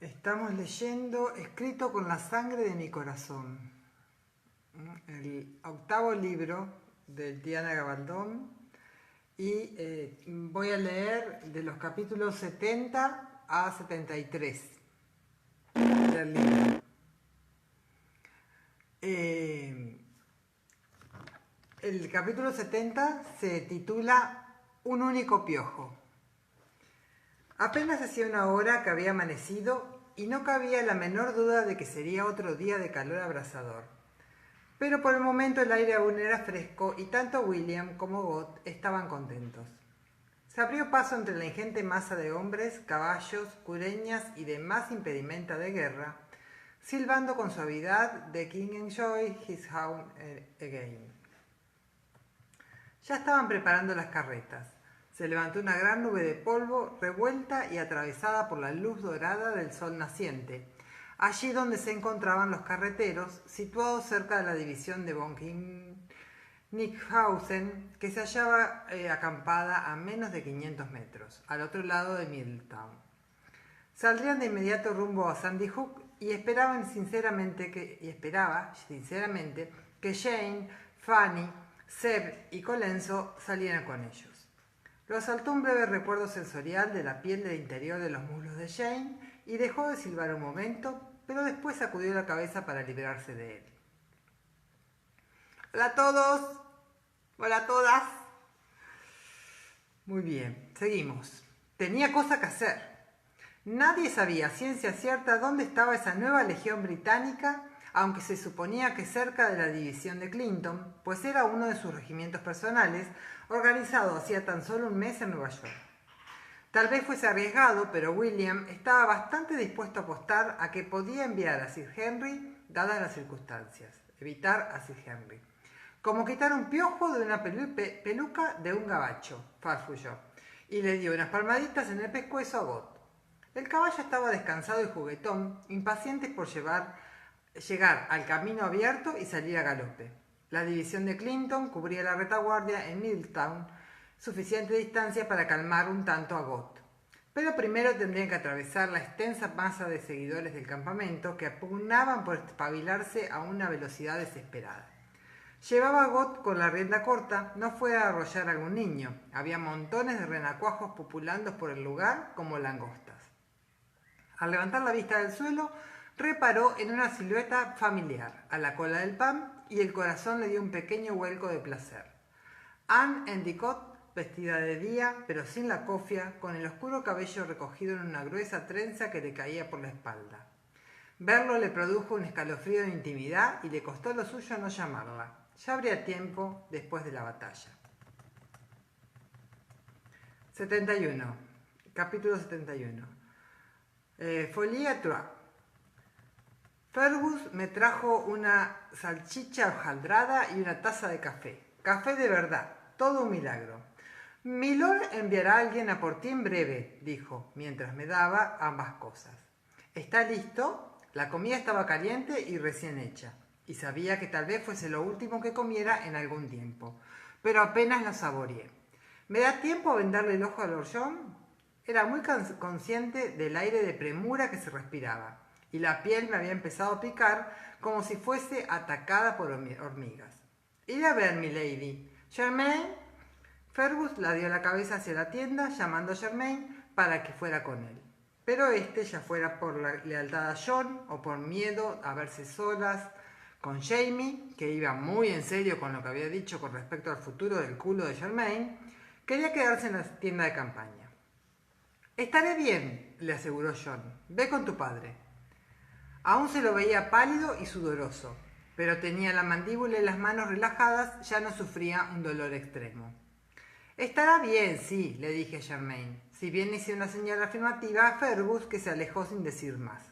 Estamos leyendo Escrito con la sangre de mi corazón, el octavo libro de Diana Gabaldón, y voy a leer de los capítulos 70 a 73 del libro. El capítulo 70 se titula Un único piojo. Apenas hacía una hora que había amanecido y no cabía la menor duda de que sería otro día de calor abrasador. Pero por el momento el aire aún era fresco y tanto William como Gott estaban contentos. Se abrió paso entre la ingente masa de hombres, caballos, cureñas y demás impedimenta de guerra, silbando con suavidad "The King enjoy his home again". Ya estaban preparando las carretas. Se levantó una gran nube de polvo revuelta y atravesada por la luz dorada del sol naciente, allí donde se encontraban los carreteros, situados cerca de la división de von Knighausen, que se hallaba acampada a menos de 500 metros, al otro lado de Middletown. Saldrían de inmediato rumbo a Sandy Hook y esperaba sinceramente que Jane, Fanny, Seb y Colenso salieran con ellos. Lo asaltó un breve recuerdo sensorial de la piel del interior de los muslos de Jane y dejó de silbar un momento, pero después sacudió la cabeza para librarse de él. ¡Hola a todos! ¡Hola a todas! Muy bien, seguimos. Tenía cosa que hacer. Nadie sabía a ciencia cierta dónde estaba esa nueva legión británica, aunque se suponía que cerca de la división de Clinton, pues era uno de sus regimientos personales, organizado hacía tan solo un mes en Nueva York. Tal vez fuese arriesgado, pero William estaba bastante dispuesto a apostar a que podía enviar a Sir Henry, dadas las circunstancias. Evitar a Sir Henry. Como quitar un piojo de una peluca de un gabacho, farfulló, y le dio unas palmaditas en el pescuezo a Gott. El caballo estaba descansado y juguetón, impacientes por llegar al camino abierto y salir a galope. La división de Clinton cubría la retaguardia en Middletown, suficiente distancia para calmar un tanto a Gott. Pero primero tendrían que atravesar la extensa masa de seguidores del campamento que pugnaban por espabilarse a una velocidad desesperada. Llevaba a Gott con la rienda corta, no fue a arrollar a algún niño. Había montones de renacuajos populando por el lugar como langostas. Al levantar la vista del suelo, reparó en una silueta familiar, a la cola del pan, y el corazón le dio un pequeño vuelco de placer. Anne Endicott, vestida de día, pero sin la cofia, con el oscuro cabello recogido en una gruesa trenza que le caía por la espalda. Verlo le produjo un escalofrío de intimidad y le costó lo suyo no llamarla. Ya habría tiempo después de la batalla. 71. Capítulo 71. Folie à trois. Fergus me trajo una salchicha hojaldrada y una taza de café. Café de verdad, todo un milagro. Milord enviará a alguien a por ti en breve, dijo, mientras me daba ambas cosas. ¿Está listo? La comida estaba caliente y recién hecha, y sabía que tal vez fuese lo último que comiera en algún tiempo, pero apenas la saboreé. ¿Me da tiempo a vendarle el ojo a Lord John? Era muy consciente del aire de premura que se respiraba, y la piel me había empezado a picar como si fuese atacada por hormigas. «Ir a ver, milady. Germain». Fergus la dio la cabeza hacia la tienda, llamando a Germain para que fuera con él. Pero ya fuera por la lealtad a John o por miedo a verse solas con Jamie, que iba muy en serio con lo que había dicho con respecto al futuro del culo de Germain, quería quedarse en la tienda de campaña. «Estaré bien», le aseguró John. «Ve con tu padre». Aún se lo veía pálido y sudoroso, pero tenía la mandíbula y las manos relajadas, ya no sufría un dolor extremo. «Estará bien, sí», le dije a Germain, si bien hice una señal afirmativa a Fergus, que se alejó sin decir más.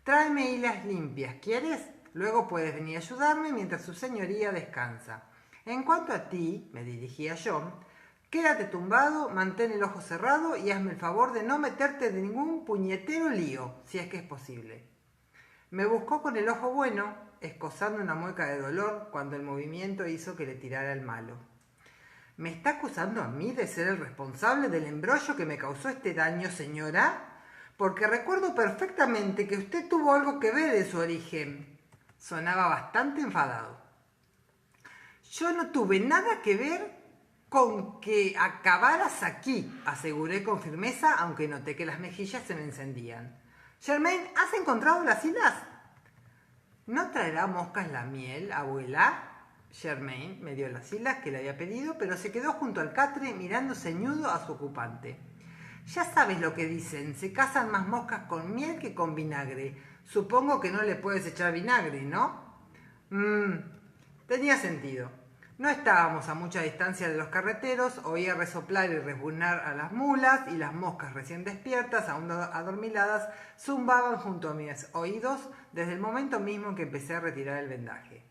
«Tráeme hilas limpias, ¿quieres? Luego puedes venir a ayudarme mientras su señoría descansa. En cuanto a ti», me dirigí a John, «quédate tumbado, mantén el ojo cerrado y hazme el favor de no meterte de ningún puñetero lío, si es que es posible». Me buscó con el ojo bueno, escozando una mueca de dolor cuando el movimiento hizo que le tirara el malo. «¿Me está acusando a mí de ser el responsable del embrollo que me causó este daño, señora? porque recuerdo perfectamente que usted tuvo algo que ver en su origen. Sonaba bastante enfadado. Yo no tuve nada que ver con que acabaras aquí, aseguré con firmeza, aunque noté que las mejillas se me encendían. Germain, ¿has encontrado las hilas? ¿No traerá moscas la miel, abuela? Germain me dio las hilas que le había pedido, pero se quedó junto al catre mirando ceñudo a su ocupante. Ya sabes lo que dicen, se cazan más moscas con miel que con vinagre. Supongo que no le puedes echar vinagre, ¿no? Tenía sentido. No estábamos a mucha distancia de los carreteros, oía resoplar y resbunar a las mulas y las moscas recién despiertas, aún adormiladas, zumbaban junto a mis oídos desde el momento mismo en que empecé a retirar el vendaje.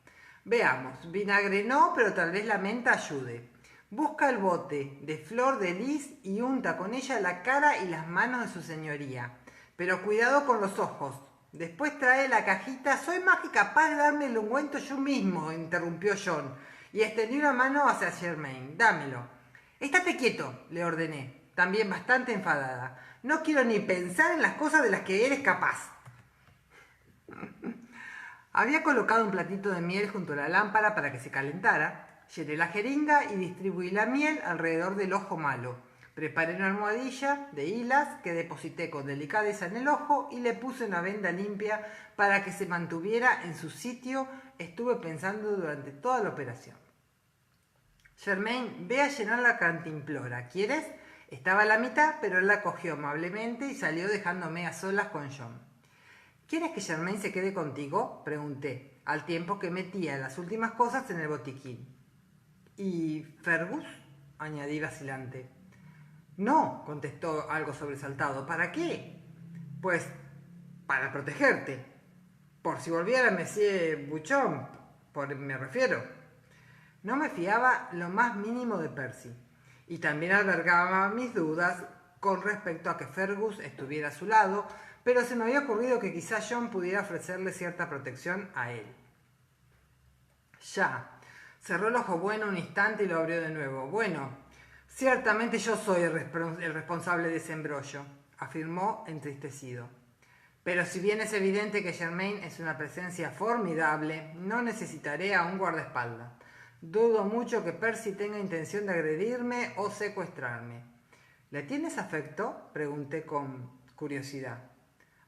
Veamos, vinagre no, pero tal vez la menta ayude. Busca el bote de flor de lis y unta con ella la cara y las manos de su señoría. Pero cuidado con los ojos. Después trae la cajita. Soy más que capaz de darme el ungüento yo mismo, interrumpió John, y extendió una mano hacia Germain. Dámelo. Estate quieto, le ordené, también bastante enfadada. No quiero ni pensar en las cosas de las que eres capaz. Había colocado un platito de miel junto a la lámpara para que se calentara. Llené la jeringa y distribuí la miel alrededor del ojo malo. Preparé una almohadilla de hilas que deposité con delicadeza en el ojo y le puse una venda limpia para que se mantuviera en su sitio. Estuve pensando durante toda la operación. Germain, ve a llenar la cantimplora. ¿Quieres? Estaba a la mitad, pero él la cogió amablemente y salió dejándome a solas con John. ¿Quieres que Germain se quede contigo? Pregunté, al tiempo que metía las últimas cosas en el botiquín. ¿Y Fergus? Añadí vacilante. No, contestó algo sobresaltado. ¿Para qué? Pues para protegerte. Por si volviera Monsieur Buchon, me refiero. No me fiaba lo más mínimo de Percy, y también albergaba mis dudas con respecto a que Fergus estuviera a su lado, pero se me había ocurrido que quizá John pudiera ofrecerle cierta protección a él. Ya. Cerró el ojo bueno un instante y lo abrió de nuevo. Bueno, ciertamente yo soy el responsable de ese embrollo, afirmó entristecido. Pero si bien es evidente que Germain es una presencia formidable, no necesitaré a un guardaespaldas. Dudo mucho que Percy tenga intención de agredirme o secuestrarme. ¿Le tienes afecto? Pregunté con curiosidad.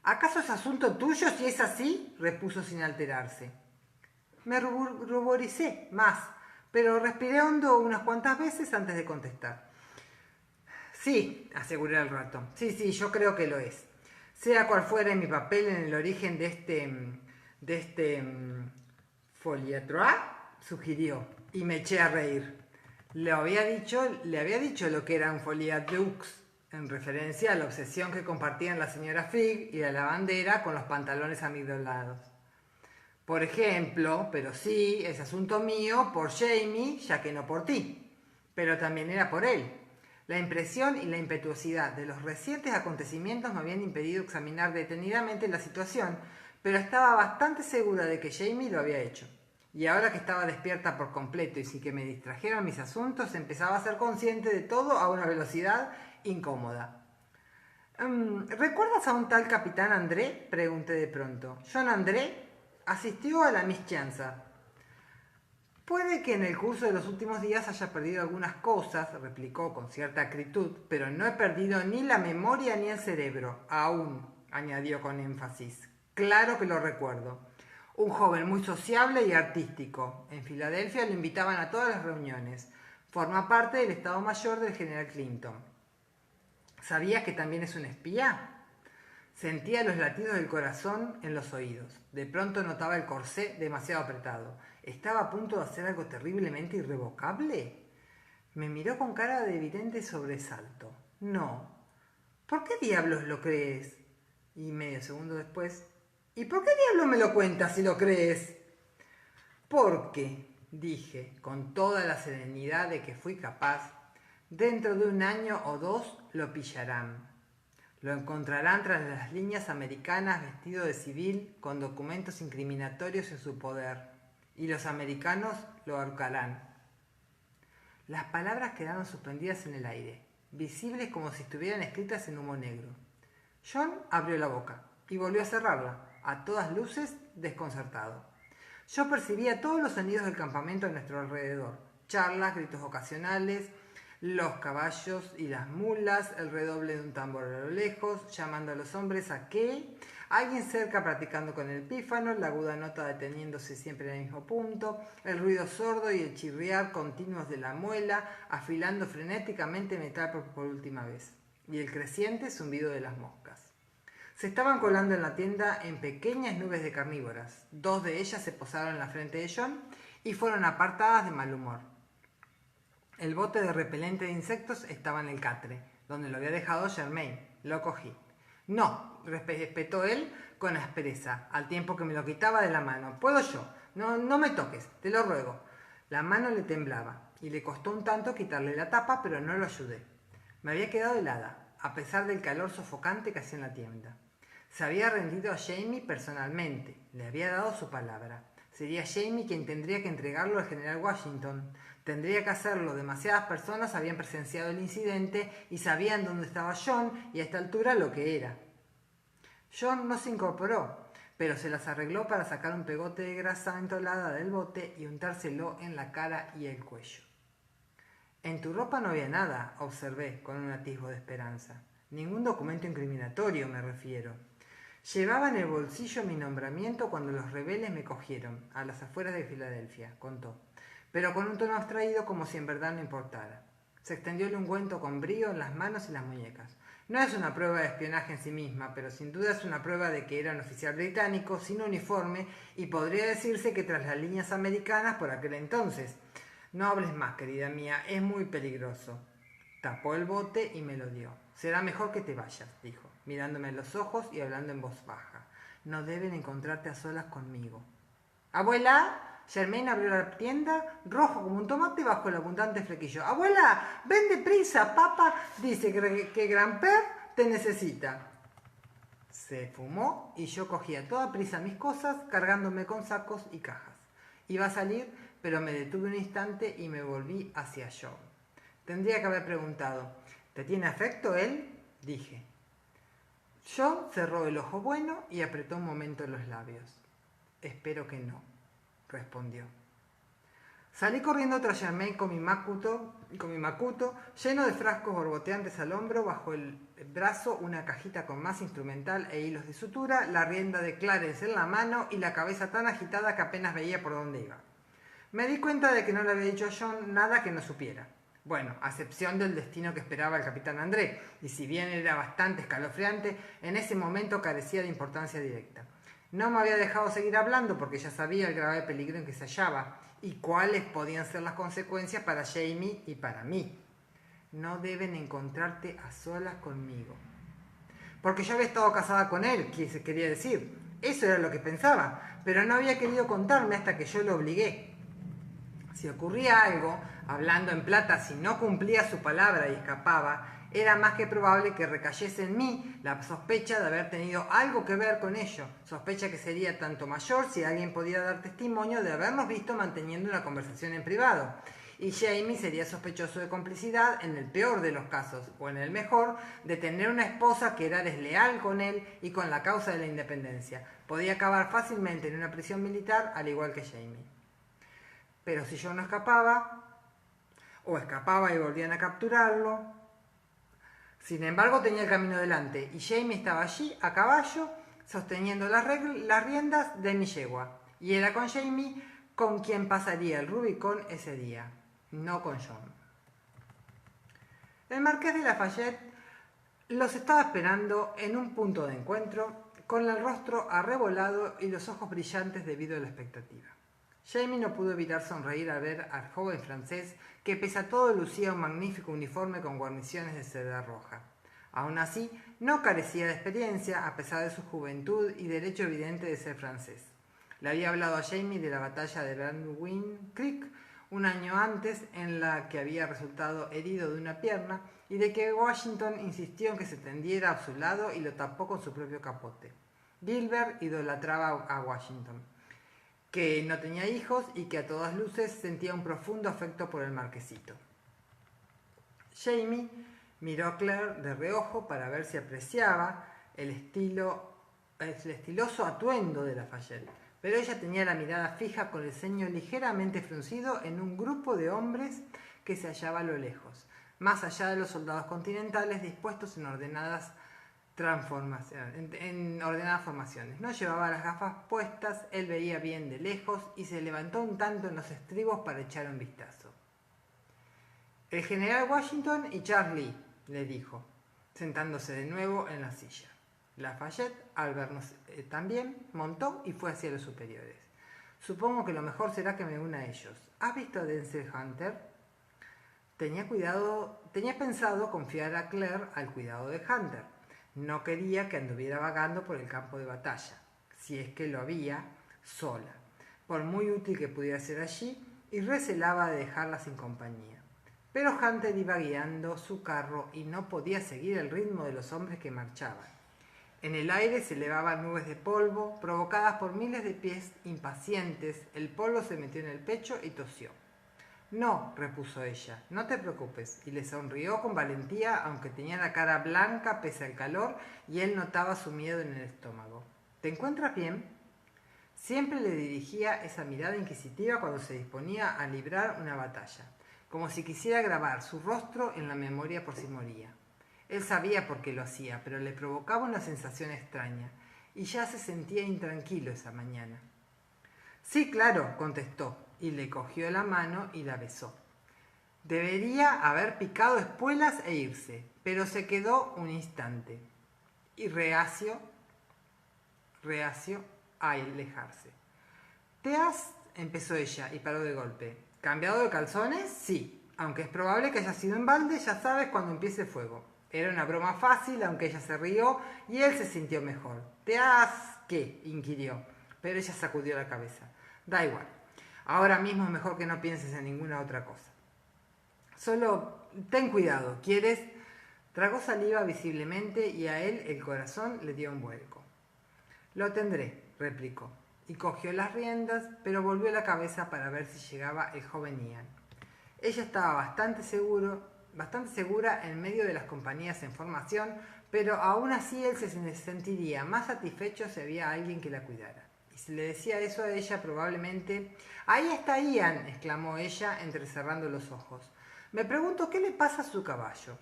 ¿Acaso es asunto tuyo si es así? Repuso sin alterarse. Me ruboricé más, pero respiré hondo unas cuantas veces antes de contestar. Sí, aseguré al rato. Sí, yo creo que lo es. Sea cual fuera mi papel en el origen de este foliatroa, sugirió, y me eché a reír. Le había dicho lo que era un foliatrux, en referencia a la obsesión que compartían la señora Figg y la lavandera con los pantalones amigdalados. Por ejemplo, pero sí, es asunto mío por Jamie, ya que no por ti. Pero también era por él. La impresión y la impetuosidad de los recientes acontecimientos me habían impedido examinar detenidamente la situación, pero estaba bastante segura de que Jamie lo había hecho. Y ahora que estaba despierta por completo y sin que me distrajeran mis asuntos, empezaba a ser consciente de todo a una velocidad incómoda. ¿Recuerdas a un tal capitán André? Pregunté de pronto. ¿John André? Asistió a la Miss Chanza. Puede que en el curso de los últimos días haya perdido algunas cosas, replicó con cierta acritud, pero no he perdido ni la memoria ni el cerebro, aún, añadió con énfasis. Claro que lo recuerdo. Un joven muy sociable y artístico. En Filadelfia lo invitaban a todas las reuniones. Forma parte del Estado Mayor del general Clinton. ¿Sabías que también es un espía? Sentía los latidos del corazón en los oídos. De pronto notaba el corsé demasiado apretado. ¿Estaba a punto de hacer algo terriblemente irrevocable? Me miró con cara de evidente sobresalto. No. ¿Por qué diablos lo crees? Y medio segundo después, ¿y por qué diablos me lo cuentas si lo crees? Porque, dije, con toda la serenidad de que fui capaz, dentro de 1 año o 2 lo pillarán. Lo encontrarán tras las líneas americanas vestido de civil con documentos incriminatorios en su poder, y los americanos lo ahorcarán. Las palabras quedaron suspendidas en el aire, visibles como si estuvieran escritas en humo negro. John abrió la boca y volvió a cerrarla, a todas luces desconcertado. Yo percibía todos los sonidos del campamento a nuestro alrededor: charlas, gritos ocasionales, los caballos y las mulas, el redoble de un tambor a lo lejos, llamando a los hombres a qué, alguien cerca practicando con el pífano, la aguda nota deteniéndose siempre en el mismo punto, el ruido sordo y el chirriar continuos de la muela, afilando frenéticamente metal por última vez, y el creciente zumbido de las moscas. Se estaban colando en la tienda en pequeñas nubes de carnívoras. 2 de ellas se posaron en la frente de John y fueron apartadas de mal humor. El bote de repelente de insectos estaba en el catre, donde lo había dejado Germain. Lo cogí. No, respetó él con aspereza, al tiempo que me lo quitaba de la mano. Puedo yo. No me toques, te lo ruego. La mano le temblaba y le costó un tanto quitarle la tapa, pero no lo ayudé. Me había quedado helada, a pesar del calor sofocante que hacía en la tienda. Se había rendido a Jamie personalmente, le había dado su palabra. Sería Jamie quien tendría que entregarlo al general Washington. Tendría que hacerlo. Demasiadas personas habían presenciado el incidente y sabían dónde estaba John y a esta altura lo que era. John no se incorporó, pero se las arregló para sacar un pegote de grasa entolada del bote y untárselo en la cara y el cuello. En tu ropa no había nada, observé con un atisbo de esperanza. Ningún documento incriminatorio, me refiero. Llevaba en el bolsillo mi nombramiento cuando los rebeldes me cogieron, a las afueras de Filadelfia, contó, pero con un tono abstraído como si en verdad no importara. Se extendió el ungüento con brío en las manos y las muñecas. No es una prueba de espionaje en sí misma, pero sin duda es una prueba de que era un oficial británico sin uniforme y podría decirse que tras las líneas americanas por aquel entonces. No hables más, querida mía, es muy peligroso. Tapó el bote y me lo dio. Será mejor que te vayas, dijo, mirándome en los ojos y hablando en voz baja. No deben encontrarte a solas conmigo. ¡Abuela! Germain abrió la tienda, rojo como un tomate bajo el abundante flequillo. ¡Abuela! ¡Ven deprisa! Papá dice que Grandpère te necesita. Se fumó y yo cogí a toda prisa mis cosas, cargándome con sacos y cajas. Iba a salir, pero me detuve un instante y me volví hacia John. Tendría que haber preguntado, ¿te tiene afecto él? Dije. John cerró el ojo bueno y apretó un momento los labios. Espero que no, respondió. Salí corriendo tras Germain con mi macuto, lleno de frascos borboteantes al hombro, bajo el brazo una cajita con más instrumental e hilos de sutura, la rienda de Clarence en la mano y la cabeza tan agitada que apenas veía por dónde iba. Me di cuenta de que no le había dicho a John nada que no supiera. Bueno, a excepción del destino que esperaba el capitán André, y si bien era bastante escalofriante, en ese momento carecía de importancia directa. No me había dejado seguir hablando porque ya sabía el grave peligro en que se hallaba y cuáles podían ser las consecuencias para Jamie y para mí. No deben encontrarte a solas conmigo. Porque yo había estado casada con él, quería decir. Eso era lo que pensaba, pero no había querido contarme hasta que yo lo obligué. Si ocurría algo, hablando en plata, si no cumplía su palabra y escapaba, era más que probable que recayese en mí la sospecha de haber tenido algo que ver con ello, sospecha que sería tanto mayor si alguien podía dar testimonio de habernos visto manteniendo una conversación en privado. Y Jamie sería sospechoso de complicidad en el peor de los casos, o en el mejor, de tener una esposa que era desleal con él y con la causa de la independencia. Podía acabar fácilmente en una prisión militar, al igual que Jamie. Pero si yo no escapaba, o escapaba y volvían a capturarlo. Sin embargo, tenía el camino delante, y Jamie estaba allí, a caballo, sosteniendo las riendas de mi yegua. Y era con Jamie con quien pasaría el Rubicón ese día, no con John. El marqués de Lafayette los estaba esperando en un punto de encuentro, con el rostro arrebolado y los ojos brillantes debido a la expectativa. Jamie no pudo evitar sonreír al ver al joven francés que pese a todo lucía un magnífico uniforme con guarniciones de seda roja. Aún así, no carecía de experiencia a pesar de su juventud y del hecho evidente de ser francés. Le había hablado a Jamie de la batalla de Brandywine Creek un año antes, en la que había resultado herido de una pierna, y de que Washington insistió en que se tendiera a su lado y lo tapó con su propio capote. Gilbert idolatraba a Washington, que no tenía hijos y que a todas luces sentía un profundo afecto por el marquesito. Jamie miró a Claire de reojo para ver si apreciaba el estiloso atuendo de Lafayette, pero ella tenía la mirada fija con el ceño ligeramente fruncido en un grupo de hombres que se hallaba a lo lejos, más allá de los soldados continentales dispuestos en ordenadas formaciones. No llevaba las gafas puestas, él veía bien de lejos y se levantó un tanto en los estribos para echar un vistazo. El general Washington y Charles Lee, le dijo, sentándose de nuevo en la silla. Lafayette, al vernos también, montó y fue hacia los superiores. Supongo que lo mejor será que me una a ellos. ¿Has visto a Denzel Hunter? Tenía pensado confiar a Claire al cuidado de Hunter. No quería que anduviera vagando por el campo de batalla, si es que lo había, sola, por muy útil que pudiera ser allí, y recelaba de dejarla sin compañía. Pero Hunter iba guiando su carro y no podía seguir el ritmo de los hombres que marchaban. En el aire se elevaban nubes de polvo, provocadas por miles de pies impacientes. El polvo se metió en el pecho y tosió. No, repuso ella, no te preocupes, y le sonrió con valentía, aunque tenía la cara blanca pese al calor, y él notaba su miedo en el estómago. ¿Te encuentras bien? Siempre le dirigía esa mirada inquisitiva cuando se disponía a librar una batalla, como si quisiera grabar su rostro en la memoria por si moría. Él sabía por qué lo hacía, pero le provocaba una sensación extraña, y ya se sentía intranquilo esa mañana. Sí, claro, contestó, y le cogió la mano y la besó. Debería haber picado espuelas e irse, pero se quedó un instante, y reacio a alejarse. ¿Te has...? Empezó ella, y paró de golpe. ¿Cambiado de calzones? Sí, aunque es probable que haya sido en balde, ya sabes cuando empiece el fuego. Era una broma fácil, aunque ella se rió, y él se sintió mejor. ¿Te has...? ¿Qué? Inquirió, pero ella sacudió la cabeza. Da igual. Ahora mismo es mejor que no pienses en ninguna otra cosa. Solo ten cuidado, ¿quieres? Tragó saliva visiblemente y a él el corazón le dio un vuelco. Lo tendré, replicó, y cogió las riendas, pero volvió la cabeza para ver si llegaba el joven Ian. Ella estaba bastante segura en medio de las compañías en formación, pero aún así él se sentiría más satisfecho si había alguien que la cuidara. Y si le decía eso a ella, probablemente... ¡Ahí está Ian!, exclamó ella, entrecerrando los ojos. Me pregunto qué le pasa a su caballo.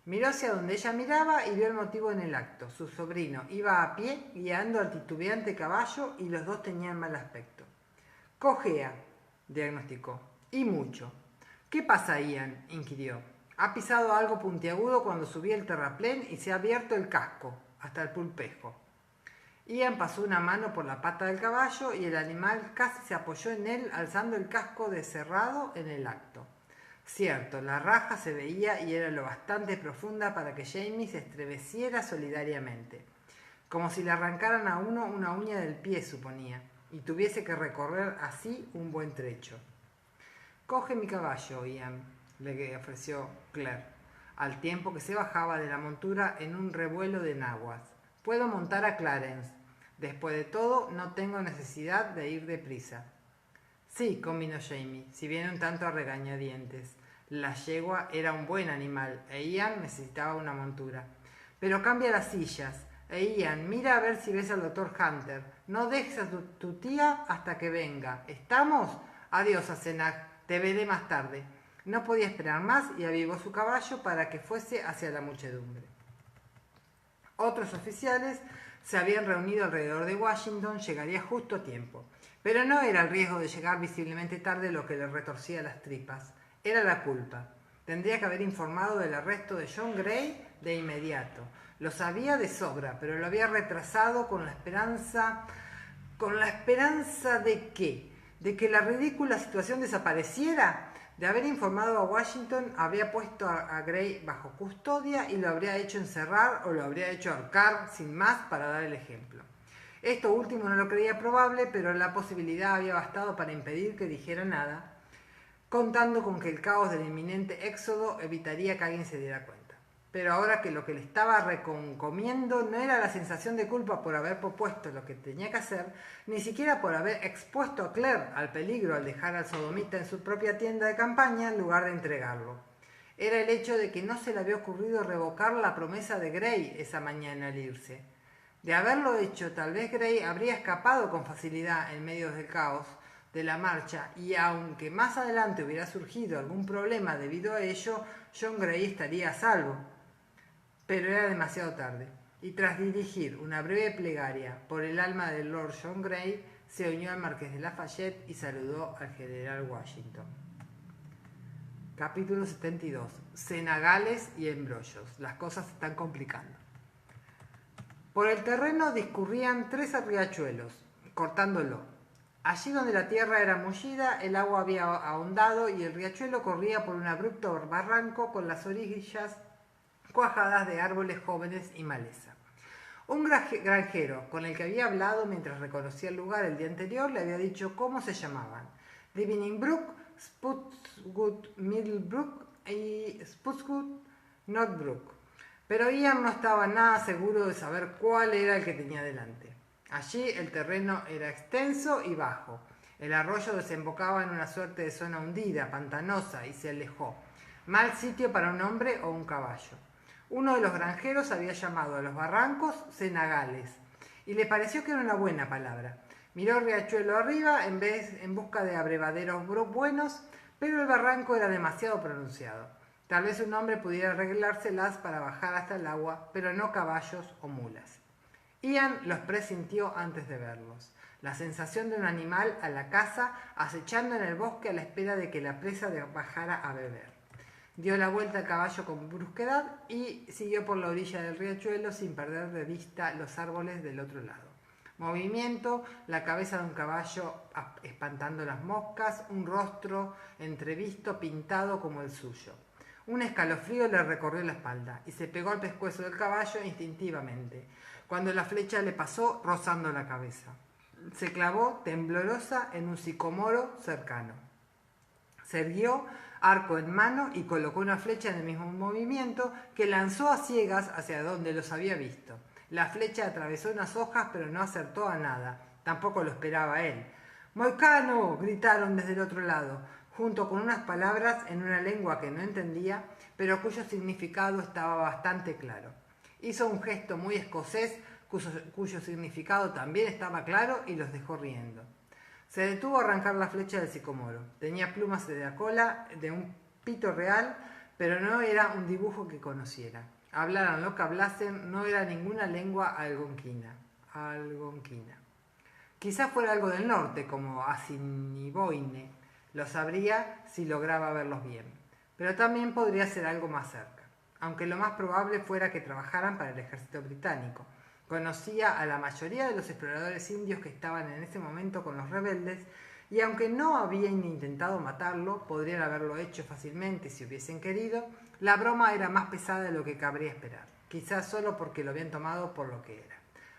Miró hacia donde ella miraba y vio el motivo en el acto. Su sobrino iba a pie, guiando al titubeante caballo, y los dos tenían mal aspecto. Cojea, diagnosticó, y mucho. ¿Qué pasa, Ian?, inquirió. Ha pisado algo puntiagudo cuando subía el terraplén y se ha abierto el casco, hasta el pulpejo. Ian pasó una mano por la pata del caballo y el animal casi se apoyó en él, alzando el casco descerrado en el acto. Cierto, la raja se veía y era lo bastante profunda para que Jamie se estremeciera solidariamente, como si le arrancaran a uno una uña del pie, suponía, y tuviese que recorrer así un buen trecho. Coge mi caballo, Ian, le ofreció Claire, al tiempo que se bajaba de la montura en un revuelo de enaguas. Puedo montar a Clarence. Después de todo, no tengo necesidad de ir deprisa. Sí, convino Jamie, si bien un tanto a regañadientes. La yegua era un buen animal, e Ian necesitaba una montura. Pero cambia las sillas. Ian, mira a ver si ves al doctor Hunter. No dejes a tu tía hasta que venga. ¿Estamos? Adiós, Asenath. Te veré más tarde. No podía esperar más y avivó su caballo para que fuese hacia la muchedumbre. Otros oficiales se habían reunido alrededor de Washington, llegaría justo a tiempo. Pero no era el riesgo de llegar visiblemente tarde lo que le retorcía las tripas. Era la culpa. Tendría que haber informado del arresto de John Gray de inmediato. Lo sabía de sobra, pero lo había retrasado con la esperanza ¿de qué? ¿De que la ridícula situación desapareciera? De haber informado a Washington, habría puesto a Gray bajo custodia y lo habría hecho encerrar o lo habría hecho ahorcar sin más para dar el ejemplo. Esto último no lo creía probable, pero la posibilidad había bastado para impedir que dijera nada, contando con que el caos del inminente éxodo evitaría que alguien se diera cuenta. Pero ahora que lo que le estaba reconcomiendo no era la sensación de culpa por haber propuesto lo que tenía que hacer, ni siquiera por haber expuesto a Claire al peligro al dejar al sodomita en su propia tienda de campaña en lugar de entregarlo. Era el hecho de que no se le había ocurrido revocar la promesa de Gray esa mañana al irse. De haberlo hecho, tal vez Gray habría escapado con facilidad en medio del caos de la marcha, y aunque más adelante hubiera surgido algún problema debido a ello, John Gray estaría a salvo. Pero era demasiado tarde, y tras dirigir una breve plegaria por el alma de Lord John Gray, se unió al Marqués de Lafayette y saludó al general Washington. Capítulo 72. Cenagales y embrollos. Las cosas se están complicando. Por el terreno discurrían 3 riachuelos, cortándolo. Allí donde la tierra era mullida, el agua había ahondado y el riachuelo corría por un abrupto barranco con las orillas cuajadas de árboles jóvenes y maleza. Un granjero con el que había hablado mientras reconocía el lugar el día anterior le había dicho cómo se llamaban: Divining Brook, Spotswood Middlebrook y Spotswood Northbrook. Pero Ian no estaba nada seguro de saber cuál era el que tenía delante. Allí el terreno era extenso y bajo. El arroyo desembocaba en una suerte de zona hundida, pantanosa, y se alejó. Mal sitio para un hombre o un caballo. Uno de los granjeros había llamado a los barrancos cenagales, y le pareció que era una buena palabra. Miró el riachuelo arriba en busca de abrevaderos buenos, pero el barranco era demasiado pronunciado. Tal vez un hombre pudiera arreglárselas para bajar hasta el agua, pero no caballos o mulas. Ian los presintió antes de verlos. La sensación de un animal a la caza, acechando en el bosque a la espera de que la presa bajara a beber. Dio la vuelta al caballo con brusquedad y siguió por la orilla del riachuelo sin perder de vista los árboles del otro lado. Movimiento, la cabeza de un caballo espantando las moscas, un rostro entrevisto pintado como el suyo. Un escalofrío le recorrió la espalda y se pegó al pescuezo del caballo instintivamente, cuando la flecha le pasó rozando la cabeza. Se clavó temblorosa en un sicomoro cercano. Se erguió, arco en mano, y colocó una flecha en el mismo movimiento que lanzó a ciegas hacia donde los había visto. La flecha atravesó unas hojas, pero no acertó a nada. Tampoco lo esperaba él. ¡Moicano!, gritaron desde el otro lado, junto con unas palabras en una lengua que no entendía, pero cuyo significado estaba bastante claro. Hizo un gesto muy escocés, cuyo significado también estaba claro, y los dejó riendo. Se detuvo a arrancar la flecha del sicomoro. Tenía plumas de la cola de un pito real, pero no era un dibujo que conociera. Hablaran lo que hablasen, no era ninguna lengua algonquina. Quizás fuera algo del norte, como Assiniboine. Lo sabría si lograba verlos bien. Pero también podría ser algo más cerca, aunque lo más probable fuera que trabajaran para el ejército británico. Conocía a la mayoría de los exploradores indios que estaban en ese momento con los rebeldes, y aunque no habían intentado matarlo, podrían haberlo hecho fácilmente si hubiesen querido. La broma era más pesada de lo que cabría esperar, quizás solo porque lo habían tomado por lo que era.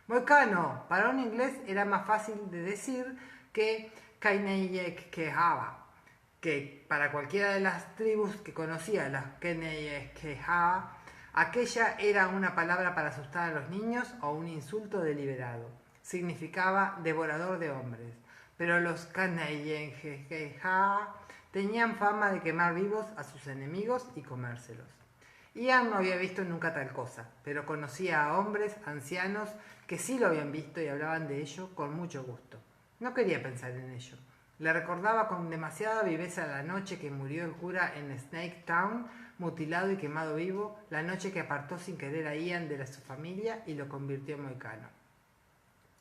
Moicano, para un inglés era más fácil de decir que Kaineyekehava, que para cualquiera de las tribus que conocía, las Kaineyekehava, aquella era una palabra para asustar a los niños o un insulto deliberado. Significaba devorador de hombres. Pero los Kaineyekehava tenían fama de quemar vivos a sus enemigos y comérselos. Ian no había visto nunca tal cosa, pero conocía a hombres ancianos que sí lo habían visto y hablaban de ello con mucho gusto. No quería pensar en ello. Le recordaba con demasiada viveza la noche que murió el cura en Snake Town, mutilado y quemado vivo, la noche que apartó sin querer a Ian de su familia y lo convirtió en moicano.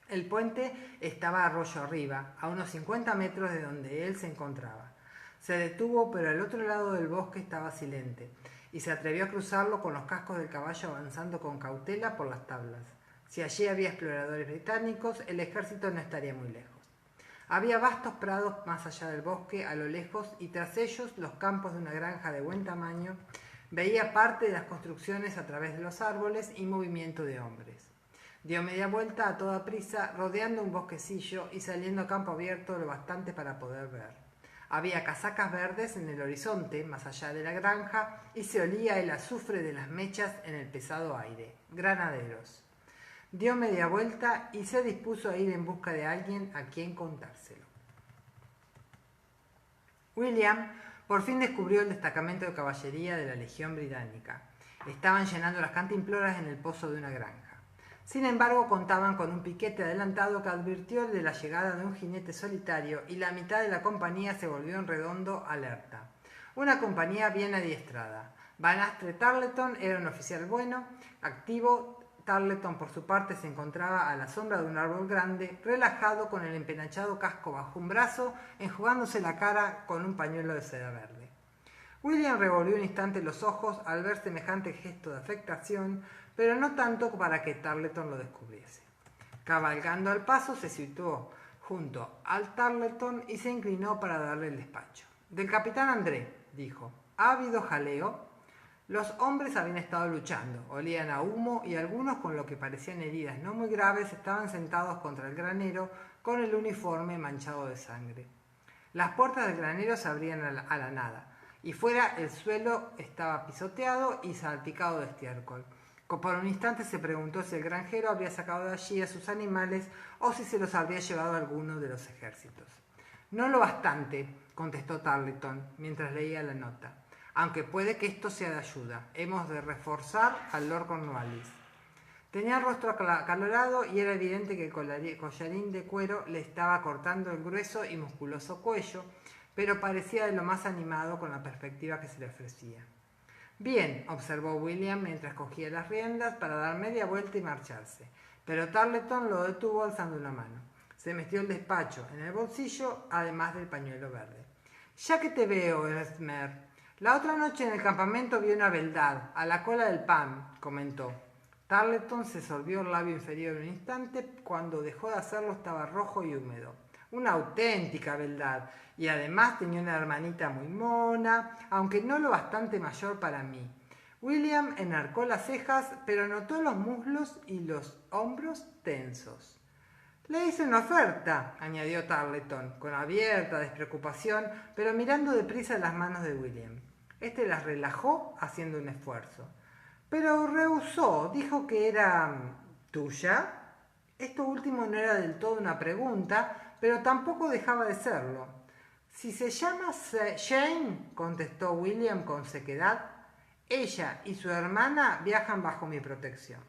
El puente estaba arroyo arriba, a unos 50 metros de donde él se encontraba. Se detuvo, pero al otro lado del bosque estaba silente, y se atrevió a cruzarlo con los cascos del caballo avanzando con cautela por las tablas. Si allí había exploradores británicos, el ejército no estaría muy lejos. Había vastos prados más allá del bosque, a lo lejos, y tras ellos los campos de una granja de buen tamaño. Veía parte de las construcciones a través de los árboles y movimiento de hombres. Dio media vuelta a toda prisa, rodeando un bosquecillo y saliendo a campo abierto lo bastante para poder ver. Había casacas verdes en el horizonte, más allá de la granja, y se olía el azufre de las mechas en el pesado aire. Granaderos. Dio media vuelta y se dispuso a ir en busca de alguien a quien contárselo. William por fin descubrió el destacamento de caballería de la Legión Británica. Estaban llenando las cantimploras en el pozo de una granja. Sin embargo, contaban con un piquete adelantado que advirtió de la llegada de un jinete solitario y la mitad de la compañía se volvió en redondo alerta. Una compañía bien adiestrada. Van Astre Tarleton era un oficial bueno, activo. Tarleton, por su parte, se encontraba a la sombra de un árbol grande, relajado con el empenachado casco bajo un brazo, enjugándose la cara con un pañuelo de seda verde. William revolvió un instante los ojos al ver semejante gesto de afectación, pero no tanto para que Tarleton lo descubriese. Cabalgando al paso, se situó junto al Tarleton y se inclinó para darle el despacho. «Del capitán André», dijo. «¿Ha habido jaleo?» Los hombres habían estado luchando, olían a humo y algunos, con lo que parecían heridas no muy graves, estaban sentados contra el granero con el uniforme manchado de sangre. Las puertas del granero se abrían a la nada, y fuera el suelo estaba pisoteado y salpicado de estiércol. Por un instante se preguntó si el granjero había sacado de allí a sus animales o si se los habría llevado alguno de los ejércitos. «No lo bastante», contestó Tarleton mientras leía la nota. «Aunque puede que esto sea de ayuda. Hemos de reforzar al Lord Cornwallis». Tenía el rostro acalorado y era evidente que el collarín de cuero le estaba cortando el grueso y musculoso cuello, pero parecía de lo más animado con la perspectiva que se le ofrecía. «Bien», observó William mientras cogía las riendas para dar media vuelta y marcharse, pero Tarleton lo detuvo alzando una mano. Se metió el despacho en el bolsillo, además del pañuelo verde. «Ya que te veo, Esmer, la otra noche en el campamento vi una beldad, a la cola del pan», comentó. Tarleton se sorbió el labio inferior un instante. Cuando dejó de hacerlo estaba rojo y húmedo. «Una auténtica beldad, y además tenía una hermanita muy mona, aunque no lo bastante mayor para mí». William enarcó las cejas, pero notó los muslos y los hombros tensos. «Le hice una oferta», añadió Tarleton, con abierta despreocupación, pero mirando deprisa las manos de William. Este las relajó haciendo un esfuerzo. «Pero rehusó, dijo que era tuya». Esto último no era del todo una pregunta, pero tampoco dejaba de serlo. «Si se llama Jane», contestó William con sequedad, «ella y su hermana viajan bajo mi protección».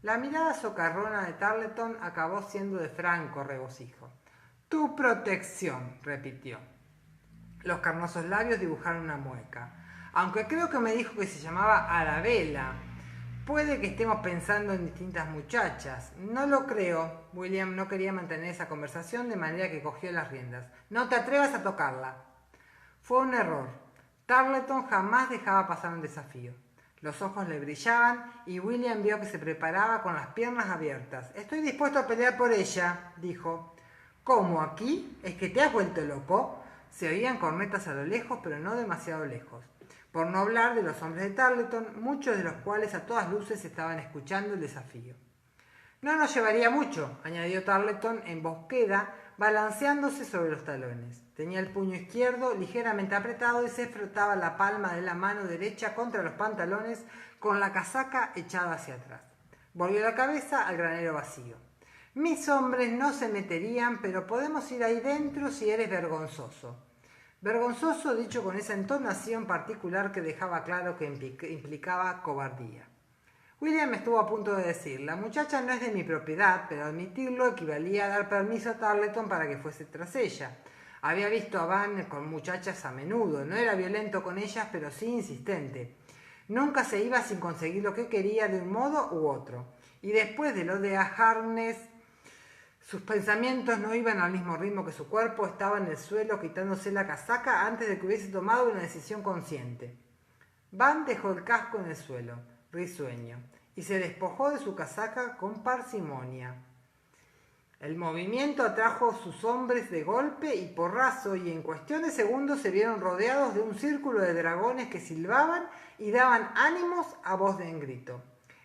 La mirada socarrona de Tarleton acabó siendo de franco regocijo. «Tu protección», repitió. Los carnosos labios dibujaron una mueca. «Aunque creo que me dijo que se llamaba Arabella. Puede que estemos pensando en distintas muchachas». «No lo creo». William no quería mantener esa conversación, de manera que cogió las riendas. «No te atrevas a tocarla». Fue un error. Tarleton jamás dejaba pasar un desafío. Los ojos le brillaban y William vio que se preparaba con las piernas abiertas. «Estoy dispuesto a pelear por ella», dijo. «¿Cómo, aquí? ¿Es que te has vuelto loco?» Se oían cornetas a lo lejos, pero no demasiado lejos. Por no hablar de los hombres de Tarleton, muchos de los cuales a todas luces estaban escuchando el desafío. «No nos llevaría mucho», añadió Tarleton en voz queda, balanceándose sobre los talones. Tenía el puño izquierdo ligeramente apretado y se frotaba la palma de la mano derecha contra los pantalones con la casaca echada hacia atrás. Volvió la cabeza al granero vacío. «Mis hombres no se meterían, pero podemos ir ahí dentro si eres vergonzoso». Vergonzoso, dicho con esa entonación particular que dejaba claro que implicaba cobardía. William estuvo a punto de decir: «La muchacha no es de mi propiedad», pero admitirlo equivalía a dar permiso a Tarleton para que fuese tras ella. Había visto a Van con muchachas a menudo. No era violento con ellas, pero sí insistente. Nunca se iba sin conseguir lo que quería de un modo u otro. Y después de lo de Harness, sus pensamientos no iban al mismo ritmo que su cuerpo. Estaba en el suelo quitándose la casaca antes de que hubiese tomado una decisión consciente. Van dejó el casco en el suelo, risueño, y se despojó de su casaca con parsimonia. El movimiento atrajo a sus hombres de golpe y porrazo, y en cuestión de segundos se vieron rodeados de un círculo de dragones que silbaban y daban ánimos a voz de en grito.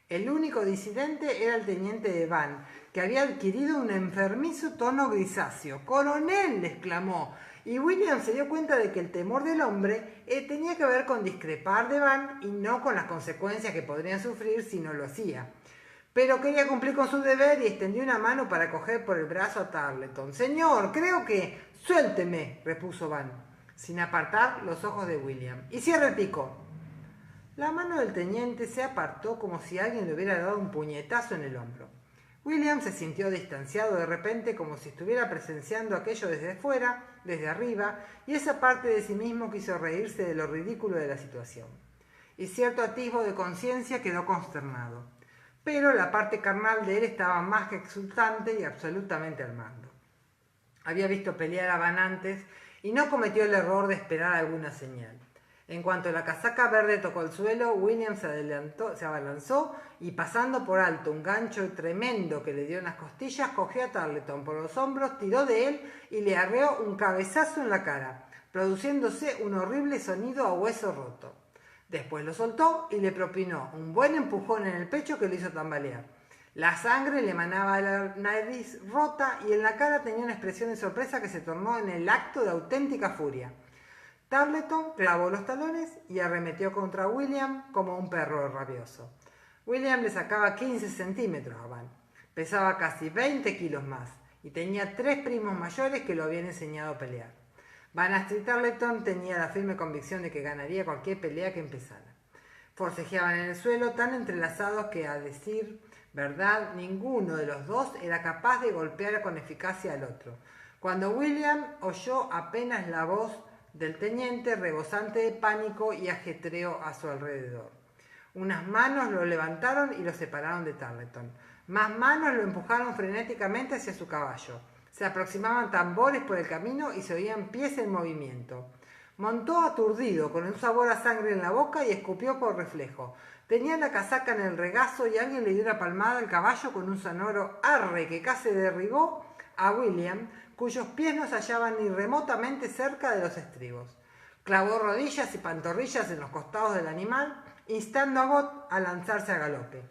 El único disidente era el teniente de Van, que había adquirido un enfermizo tono grisáceo. «¡Coronel!», le exclamó, y William se dio cuenta de que el temor del hombre tenía que ver con discrepar de Van y no con las consecuencias que podrían sufrir si no lo hacía. Pero quería cumplir con su deber y extendió una mano para coger por el brazo a Tarleton. «Señor, creo que...» «Suélteme», repuso Van, sin apartar los ojos de William. «Y cierre el pico». La mano del teniente se apartó como si alguien le hubiera dado un puñetazo en el hombro. William se sintió distanciado de repente, como si estuviera presenciando aquello desde fuera, desde arriba, y esa parte de sí mismo quiso reírse de lo ridículo de la situación. Y cierto atisbo de conciencia quedó consternado. Pero la parte carnal de él estaba más que exultante y absolutamente al mando. Había visto pelear a Van antes y no cometió el error de esperar alguna señal. En cuanto la casaca verde tocó el suelo, William se abalanzó y, pasando por alto un gancho tremendo que le dio en las costillas, cogió a Tarleton por los hombros, tiró de él y le arreó un cabezazo en la cara, produciéndose un horrible sonido a hueso roto. Después lo soltó y le propinó un buen empujón en el pecho que lo hizo tambalear. La sangre le emanaba de la nariz rota y en la cara tenía una expresión de sorpresa que se tornó en el acto de auténtica furia. Tarleton clavó los talones y arremetió contra William como un perro rabioso. William le sacaba 15 centímetros a Van. Pesaba casi 20 kilos más y tenía 3 primos mayores que lo habían enseñado a pelear. Van Aster y Tarleton tenía la firme convicción de que ganaría cualquier pelea que empezara. Forcejeaban en el suelo tan entrelazados que, a decir verdad, ninguno de los dos era capaz de golpear con eficacia al otro. Cuando William oyó apenas la voz del teniente, rebosante de pánico y ajetreo a su alrededor. Unas manos lo levantaron y lo separaron de Tarleton. Más manos lo empujaron frenéticamente hacia su caballo. Se aproximaban tambores por el camino y se oían pies en movimiento. Montó aturdido, con un sabor a sangre en la boca, y escupió por reflejo. Tenía la casaca en el regazo y alguien le dio una palmada al caballo con un sonoro arre que casi derribó a William, cuyos pies no se hallaban ni remotamente cerca de los estribos. Clavó rodillas y pantorrillas en los costados del animal, instando a Gott a lanzarse a galope.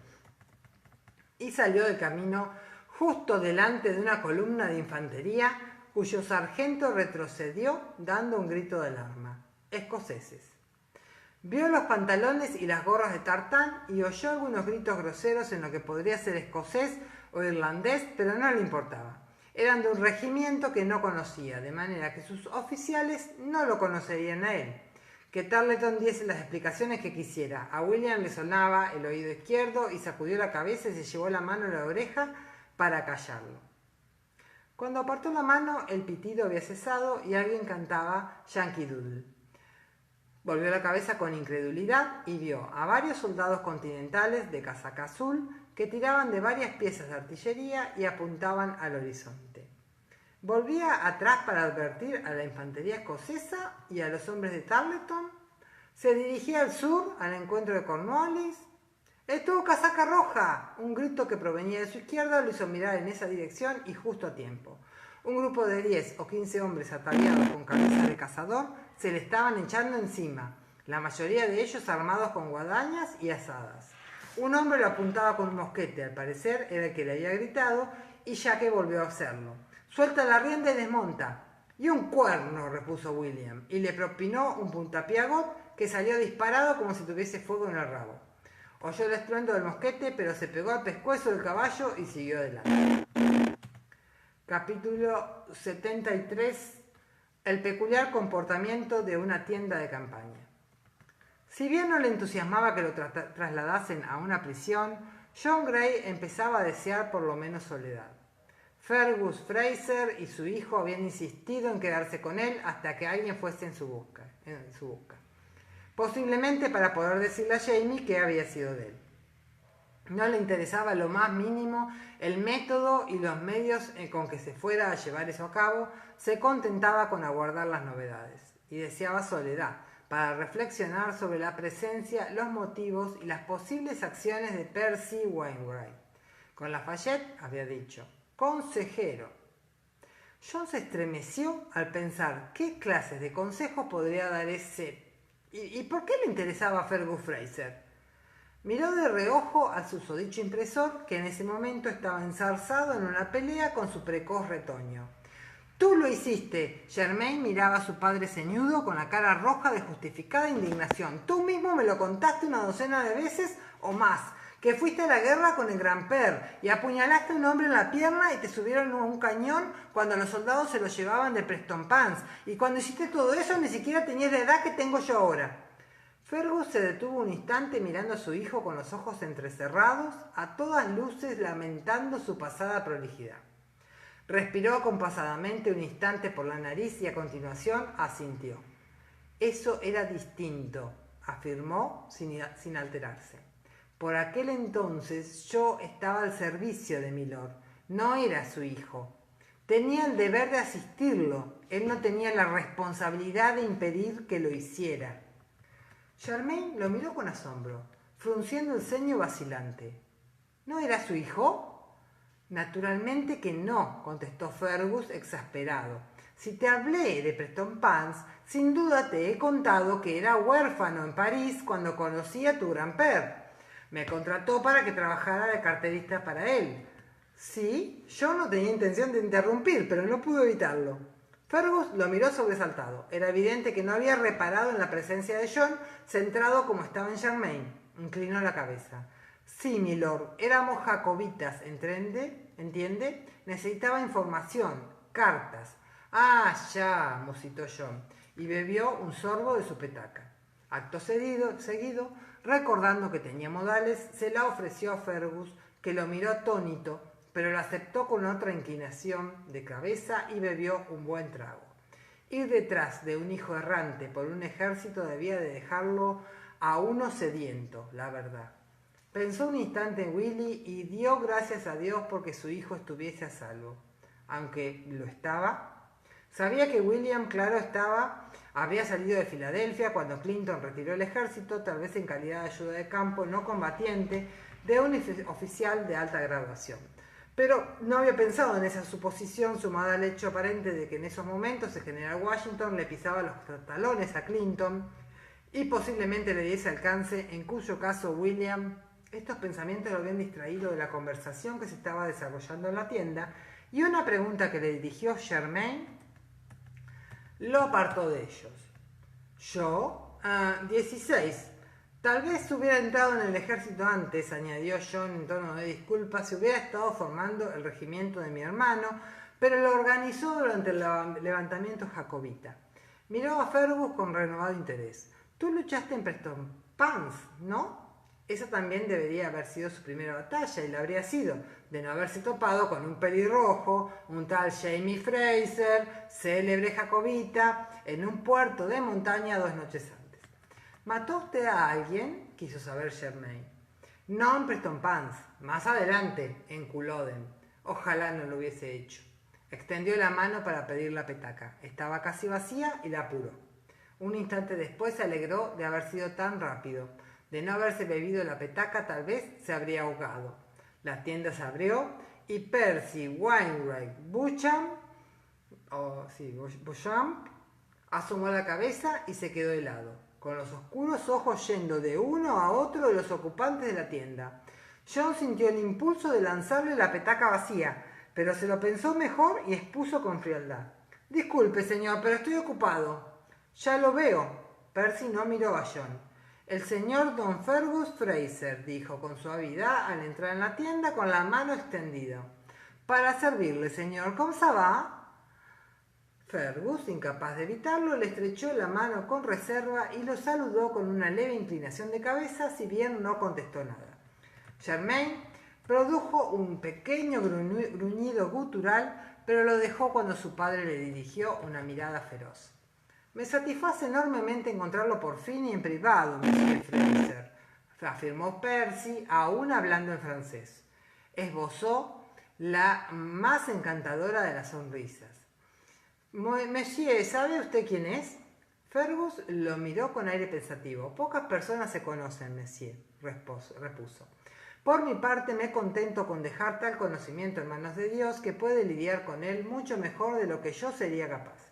Y salió del camino justo delante de una columna de infantería, cuyo sargento retrocedió dando un grito de alarma. Escoceses. Vio los pantalones y las gorras de tartán y oyó algunos gritos groseros en lo que podría ser escocés o irlandés, pero no le importaba. Eran de un regimiento que no conocía, de manera que sus oficiales no lo conocerían a él. Que Tarleton diese las explicaciones que quisiera. A William le sonaba el oído izquierdo y sacudió la cabeza y se llevó la mano a la oreja para callarlo. Cuando apartó la mano, el pitido había cesado y alguien cantaba Yankee Doodle. Volvió la cabeza con incredulidad y vio a varios soldados continentales de casaca azul que tiraban de varias piezas de artillería y apuntaban al horizonte. Volvía atrás para advertir a la infantería escocesa y a los hombres de Tarleton. Se dirigía al sur, al encuentro de Cornwallis. ¡Estuvo casaca roja! Un grito que provenía de su izquierda lo hizo mirar en esa dirección y justo a tiempo. Un grupo de 10 o 15 hombres ataviados con cabeza de cazador se le estaban echando encima, la mayoría de ellos armados con guadañas y azadas. Un hombre lo apuntaba con un mosquete, al parecer era el que le había gritado, y Jaque volvió a hacerlo. «Suelta la rienda y desmonta». «Y un cuerno», repuso William, y le propinó un puntapié a Gott, que salió disparado como si tuviese fuego en el rabo. Oyó el estruendo del mosquete, pero se pegó al pescuezo del caballo y siguió adelante. Capítulo 73. El peculiar comportamiento de una tienda de campaña. Si bien no le entusiasmaba que lo trasladasen a una prisión, John Gray empezaba a desear por lo menos soledad. Fergus Fraser y su hijo habían insistido en quedarse con él hasta que alguien fuese en su busca. Posiblemente para poder decirle a Jamie qué había sido de él. No le interesaba lo más mínimo el método y los medios con que se fuera a llevar eso a cabo, se contentaba con aguardar las novedades y deseaba soledad para reflexionar sobre la presencia, los motivos y las posibles acciones de Percy Wainwright. Con Lafayette había dicho, consejero. John se estremeció al pensar qué clases de consejos podría dar ese... ¿Y por qué le interesaba a Fergus Fraser? Miró de reojo al susodicho impresor, que en ese momento estaba enzarzado en una pelea con su precoz retoño. «Tú lo hiciste», Germain miraba a su padre ceñudo con la cara roja de justificada indignación. «Tú mismo me lo contaste una docena de veces o más, que fuiste a la guerra con el Grand-Père y apuñalaste a un hombre en la pierna y te subieron a un cañón cuando los soldados se lo llevaban de Prestonpans. Y cuando hiciste todo eso ni siquiera tenías la edad que tengo yo ahora». Fergus se detuvo un instante mirando a su hijo con los ojos entrecerrados, a todas luces lamentando su pasada prolijidad. Respiró acompasadamente un instante por la nariz y a continuación asintió. Eso era distinto, afirmó sin alterarse. Por aquel entonces yo estaba al servicio de Milord, no era su hijo. Tenía el deber de asistirlo, él no tenía la responsabilidad de impedir que lo hiciera. Charmaine lo miró con asombro, frunciendo el ceño vacilante. ¿No era su hijo? Naturalmente que no, contestó Fergus exasperado. Si te hablé de Prestonpans, sin duda te he contado que era huérfano en París cuando conocí a tu grand-père. Me contrató para que trabajara de carterista para él. Sí, yo no tenía intención de interrumpir, pero no pude evitarlo. Fergus lo miró sobresaltado. Era evidente que no había reparado en la presencia de John, centrado como estaba en Charmaine. Inclinó la cabeza. Sí, milord, éramos jacobitas, ¿entiende? Necesitaba información, cartas. Ah, ya, musitó John, y bebió un sorbo de su petaca. Acto seguido, recordando que tenía modales, se la ofreció a Fergus, que lo miró atónito, pero la aceptó con otra inclinación de cabeza y bebió un buen trago. Ir detrás de un hijo errante por un ejército debía de dejarlo a uno sediento, la verdad. Pensó un instante en Willy y dio gracias a Dios porque su hijo estuviese a salvo. Aunque lo estaba. Sabía que William, claro estaba, habría salido de Filadelfia cuando Clinton retiró el ejército, tal vez en calidad de ayuda de campo no combatiente de un oficial de alta graduación. Pero no había pensado en esa suposición sumada al hecho aparente de que en esos momentos el general Washington le pisaba los talones a Clinton y posiblemente le diese alcance, en cuyo caso William... Estos pensamientos lo habían distraído de la conversación que se estaba desarrollando en la tienda y una pregunta que le dirigió Charmaine lo apartó de ellos. ¿Yo? 16. Tal vez hubiera entrado en el ejército antes, añadió John en tono de disculpa, si hubiera estado formando el regimiento de mi hermano, pero lo organizó durante el levantamiento jacobita. Miró a Fergus con renovado interés. Tú luchaste en Prestonpans, ¿no? Esa también debería haber sido su primera batalla, y la habría sido, de no haberse topado con un pelirrojo, un tal Jamie Fraser, célebre jacobita, en un puerto de montaña 2 noches antes. ¿Mató usted a alguien?, quiso saber Charmaine. No en Prestonpans, más adelante, en Culloden. Ojalá no lo hubiese hecho. Extendió la mano para pedir la petaca. Estaba casi vacía y la apuró. Un instante después se alegró de haber sido tan rápido. De no haberse bebido la petaca, tal vez se habría ahogado. La tienda se abrió y Percy Wainwright Beauchamp asomó la cabeza y se quedó helado, con los oscuros ojos yendo de uno a otro de los ocupantes de la tienda. John sintió el impulso de lanzarle la petaca vacía, pero se lo pensó mejor y expuso con frialdad. «Disculpe, señor, pero estoy ocupado». «Ya lo veo». Percy no miró a John. «El señor Don Fergus Fraser», dijo con suavidad al entrar en la tienda con la mano extendida. «Para servirle, señor. ¿Cómo se va?» Fergus, incapaz de evitarlo, le estrechó la mano con reserva y lo saludó con una leve inclinación de cabeza, si bien no contestó nada. Charmaine produjo un pequeño gruñido gutural, pero lo dejó cuando su padre le dirigió una mirada feroz. «Me satisface enormemente encontrarlo por fin y en privado, Mr. Fraser», afirmó Percy, aún hablando en francés. Esbozó la más encantadora de las sonrisas. «Monsieur, ¿sabe usted quién es?» Fergus lo miró con aire pensativo. «Pocas personas se conocen, Monsieur», repuso. «Por mi parte me contento con dejar tal conocimiento en manos de Dios, que puede lidiar con él mucho mejor de lo que yo sería capaz.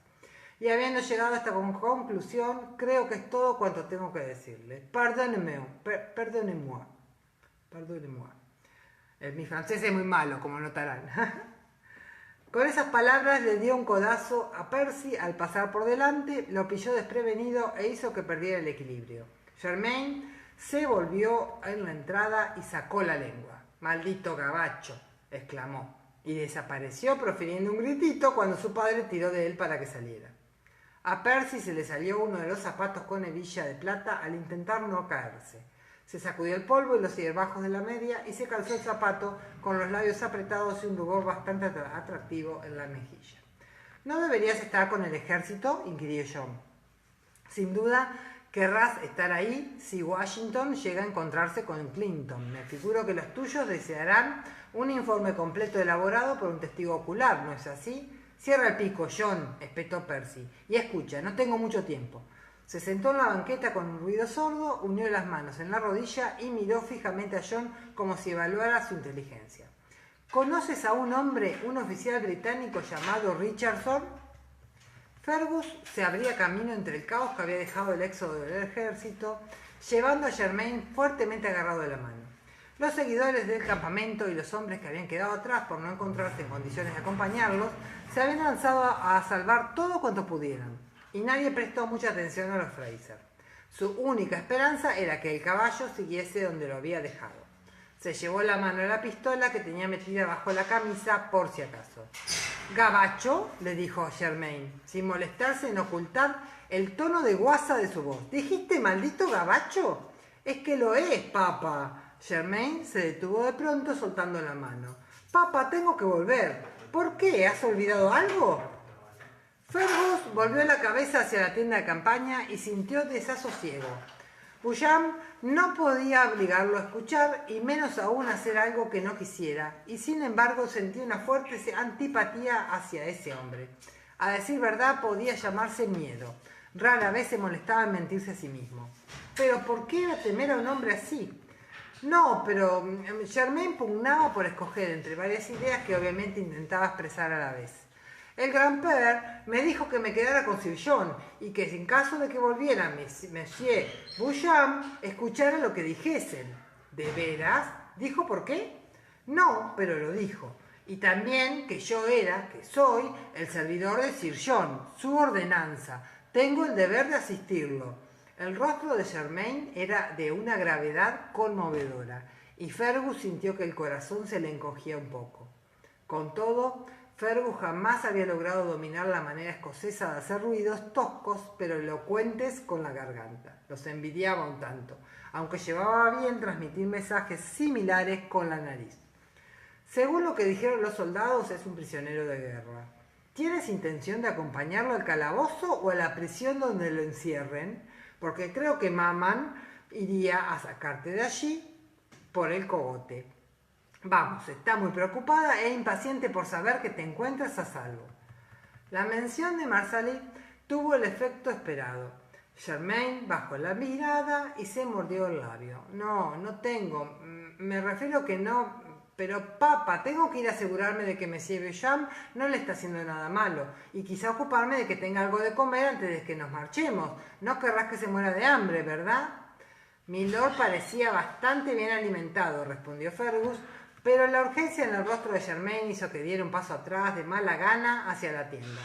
Y habiendo llegado a esta conclusión, creo que es todo cuanto tengo que decirle. Pardonnez-moi. Mi francés es muy malo, como notarán». Con esas palabras le dio un codazo a Percy al pasar por delante, lo pilló desprevenido e hizo que perdiera el equilibrio. Charmaine se volvió en la entrada y sacó la lengua. «¡Maldito gabacho!», exclamó, y desapareció profiriendo un gritito cuando su padre tiró de él para que saliera. A Percy se le salió uno de los zapatos con hebilla de plata al intentar no caerse. Se sacudió el polvo y los hierbajos de la media y se calzó el zapato con los labios apretados y un rubor bastante atractivo en la mejilla. ¿No deberías estar con el ejército?, inquirió John. Sin duda querrás estar ahí si Washington llega a encontrarse con Clinton. Me figuro que los tuyos desearán un informe completo elaborado por un testigo ocular, ¿no es así? Cierra el pico, John, espetó Percy, y escucha, no tengo mucho tiempo. Se sentó en la banqueta con un ruido sordo, unió las manos en la rodilla y miró fijamente a John como si evaluara su inteligencia. ¿Conoces a un hombre, un oficial británico llamado Richardson? Fergus se abría camino entre el caos que había dejado el éxodo del ejército, llevando a Germain fuertemente agarrado de la mano. Los seguidores del campamento y los hombres que habían quedado atrás por no encontrarse en condiciones de acompañarlos, se habían lanzado a salvar todo cuanto pudieran, y nadie prestó mucha atención a los Fraser. Su única esperanza era que el caballo siguiese donde lo había dejado. Se llevó la mano a la pistola que tenía metida bajo la camisa por si acaso. «Gabacho», le dijo Germain, sin molestarse en ocultar el tono de guasa de su voz. «¿Dijiste maldito gabacho?» «Es que lo es, papá». Germain se detuvo de pronto soltando la mano. «Papá, tengo que volver». «¿Por qué? ¿Has olvidado algo?» Fergus volvió la cabeza hacia la tienda de campaña y sintió desasosiego. Busham no podía obligarlo a escuchar y menos aún hacer algo que no quisiera, y sin embargo sentía una fuerte antipatía hacia ese hombre. A decir verdad, podía llamarse miedo. Rara vez se molestaba en mentirse a sí mismo. ¿Pero por qué iba a temer a un hombre así? No, pero Germain pugnaba por escoger entre varias ideas que obviamente intentaba expresar a la vez. El Grand-Père me dijo que me quedara con Sir John y que en caso de que volviera Monsieur Busham, escuchara lo que dijesen. ¿De veras? ¿Dijo por qué? No, pero lo dijo. Y también que yo que soy, el servidor de Sir John, su ordenanza. Tengo el deber de asistirlo. El rostro de Germain era de una gravedad conmovedora, y Fergus sintió que el corazón se le encogía un poco. Con todo, Fergus jamás había logrado dominar la manera escocesa de hacer ruidos toscos pero elocuentes con la garganta. Los envidiaba un tanto, aunque llevaba bien transmitir mensajes similares con la nariz. Según lo que dijeron los soldados, es un prisionero de guerra. ¿Tienes intención de acompañarlo al calabozo o a la prisión donde lo encierren? Porque creo que Maman iría a sacarte de allí por el cogote. Vamos, está muy preocupada e impaciente por saber que te encuentras a salvo. La mención de Marsali tuvo el efecto esperado. Germain bajó la mirada y se mordió el labio. No tengo. Me refiero que no. Pero papá, tengo que ir a asegurarme de que Monsieur Busham no le está haciendo nada malo. Y quizá ocuparme de que tenga algo de comer antes de que nos marchemos. No querrás que se muera de hambre, ¿verdad? Milord parecía bastante bien alimentado, respondió Fergus, pero la urgencia en el rostro de Germain hizo que diera un paso atrás de mala gana hacia la tienda.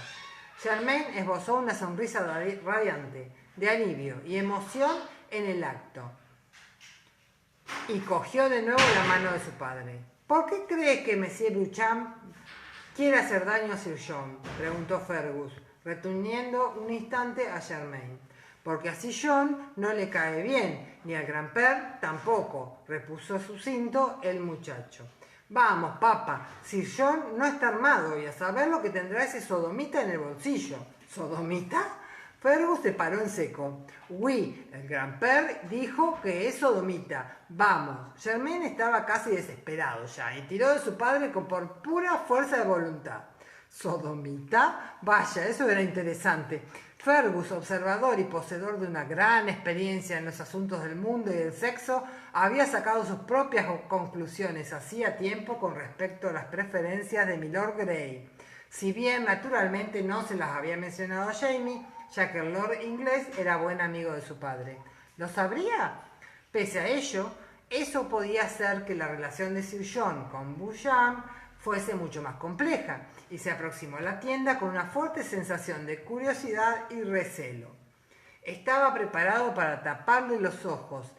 Germain esbozó una sonrisa radiante, de alivio y emoción en el acto, y cogió de nuevo la mano de su padre. ¿Por qué crees que Monsieur Busham quiere hacer daño a Sir John?, preguntó Fergus, reteniendo un instante a Germain. Porque a Sir John no le cae bien, ni al Grand-Père tampoco, repuso sucinto el muchacho. Vamos, papá, Sir John no está armado y a saber lo que tendrá ese sodomita en el bolsillo. ¿Sodomita? Fergus se paró en seco. Oui, el Grand-Père dijo que es sodomita. Vamos. Germain estaba casi desesperado ya y tiró de su padre por pura fuerza de voluntad. ¿Sodomita? Vaya, eso era interesante. Fergus, observador y poseedor de una gran experiencia en los asuntos del mundo y del sexo, había sacado sus propias conclusiones hacía tiempo con respecto a las preferencias de Milord Grey. Si bien, naturalmente, no se las había mencionado a Jamie, ya que el Lord inglés era buen amigo de su padre. ¿Lo sabría? Pese a ello, eso podía hacer que la relación de Sir John con Busham fuese mucho más compleja, y se aproximó a la tienda con una fuerte sensación de curiosidad y recelo. Estaba preparado para taparle los ojos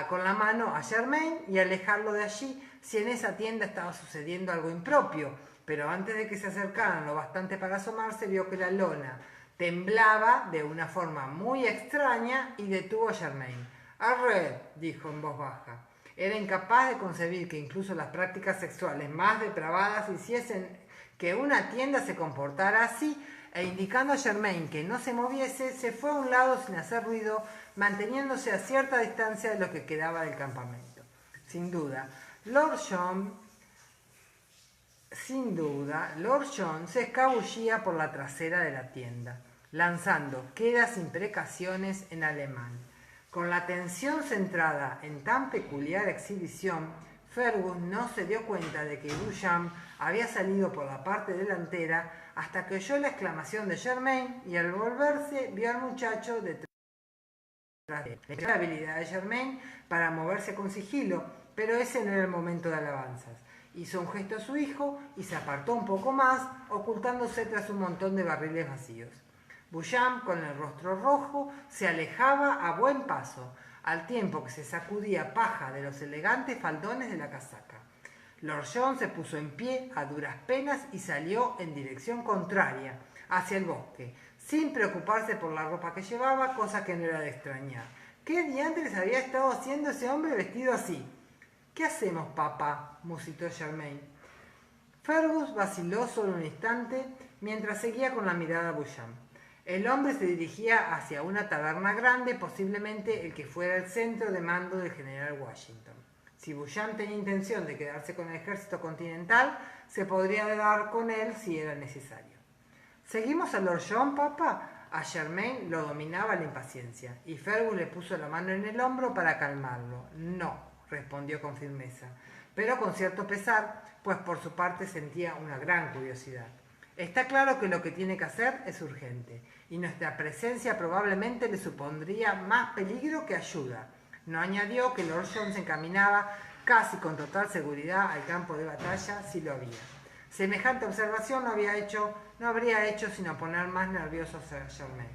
con la mano a Germain y alejarlo de allí si en esa tienda estaba sucediendo algo impropio, pero antes de que se acercaran lo bastante para asomarse, vio que la lona Temblaba de una forma muy extraña y detuvo a Germain. «Arre», dijo en voz baja. Era incapaz de concebir que incluso las prácticas sexuales más depravadas hiciesen que una tienda se comportara así, e indicando a Germain que no se moviese, se fue a un lado sin hacer ruido, manteniéndose a cierta distancia de lo que quedaba del campamento. Sin duda, Lord John se escabullía por la trasera de la tienda, lanzando quedas imprecaciones en alemán. Con la atención centrada en tan peculiar exhibición, Fergus no se dio cuenta de que Beauchamp había salido por la parte delantera hasta que oyó la exclamación de Germain y al volverse vio al muchacho detrás de él. La habilidad de Germain para moverse con sigilo, pero ese no era el momento de alabanzas. Hizo un gesto a su hijo y se apartó un poco más, ocultándose tras un montón de barriles vacíos. Beauchamp, con el rostro rojo, se alejaba a buen paso, al tiempo que se sacudía paja de los elegantes faldones de la casaca. Lord John se puso en pie a duras penas y salió en dirección contraria, hacia el bosque, sin preocuparse por la ropa que llevaba, cosa que no era de extrañar. ¿Qué diantres había estado haciendo ese hombre vestido así? «¿Qué hacemos, papá?», musitó Germain. Fergus vaciló solo un instante mientras seguía con la mirada a Beauchamp. El hombre se dirigía hacia una taberna grande, posiblemente el que fuera el centro de mando del general Washington. Si Beauchamp tenía intención de quedarse con el ejército continental, se podría dar con él si era necesario. «¿Seguimos a Lord John, papá?». A Germain lo dominaba la impaciencia, y Fergus le puso la mano en el hombro para calmarlo. «No», respondió con firmeza, pero con cierto pesar, pues por su parte sentía una gran curiosidad. «Está claro que lo que tiene que hacer es urgente, y nuestra presencia probablemente le supondría más peligro que ayuda». No añadió que Lord John se encaminaba casi con total seguridad al campo de batalla si lo había. Semejante observación no habría hecho sino poner más nervioso a Germain.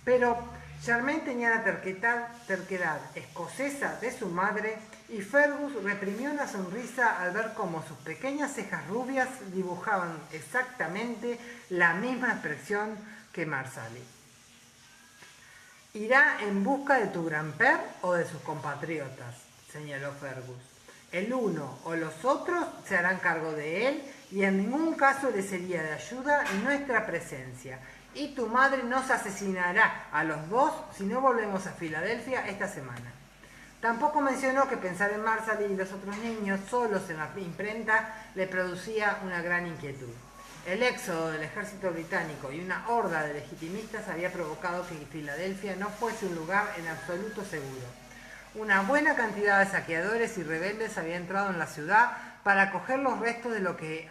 Pero Germain tenía la terquedad escocesa de su madre y Fergus reprimió una sonrisa al ver cómo sus pequeñas cejas rubias dibujaban exactamente la misma expresión que Marsali. «Irá en busca de tu grand-père o de sus compatriotas», señaló Fergus. «El uno o los otros se harán cargo de él y en ningún caso le sería de ayuda nuestra presencia. Y tu madre nos asesinará a los dos si no volvemos a Filadelfia esta semana». Tampoco mencionó que pensar en Marsali y los otros niños solos en la imprenta le producía una gran inquietud. El éxodo del ejército británico y una horda de legitimistas había provocado que Filadelfia no fuese un lugar en absoluto seguro. Una buena cantidad de saqueadores y rebeldes había entrado en la ciudad para coger los restos de los que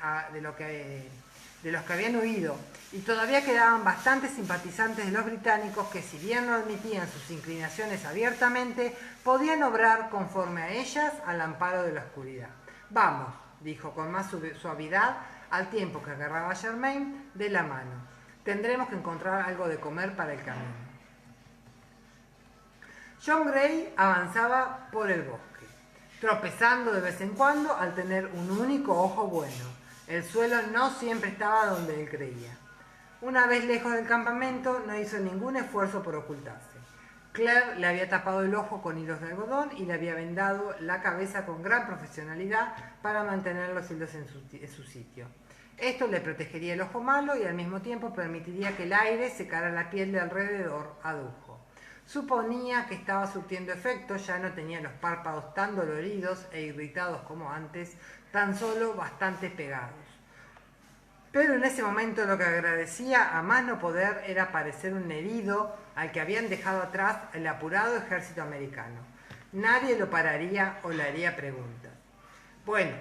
habían huido, y todavía quedaban bastantes simpatizantes de los británicos que, si bien no admitían sus inclinaciones abiertamente, podían obrar conforme a ellas al amparo de la oscuridad. «Vamos», dijo con más suavidad, al tiempo que agarraba a Germain de la mano. «Tendremos que encontrar algo de comer para el camino». John Gray avanzaba por el bosque, tropezando de vez en cuando al tener un único ojo bueno. El suelo no siempre estaba donde él creía. Una vez lejos del campamento, no hizo ningún esfuerzo por ocultarse. Claire le había tapado el ojo con hilos de algodón y le había vendado la cabeza con gran profesionalidad para mantener los hilos en su sitio. Esto le protegería el ojo malo y al mismo tiempo permitiría que el aire secara la piel de alrededor, adujo. Suponía que estaba surtiendo efecto, ya no tenía los párpados tan doloridos e irritados como antes, tan solo bastante pegados. Pero en ese momento lo que agradecía a más no poder era parecer un herido al que habían dejado atrás el apurado ejército americano. Nadie lo pararía o le haría preguntas. Bueno,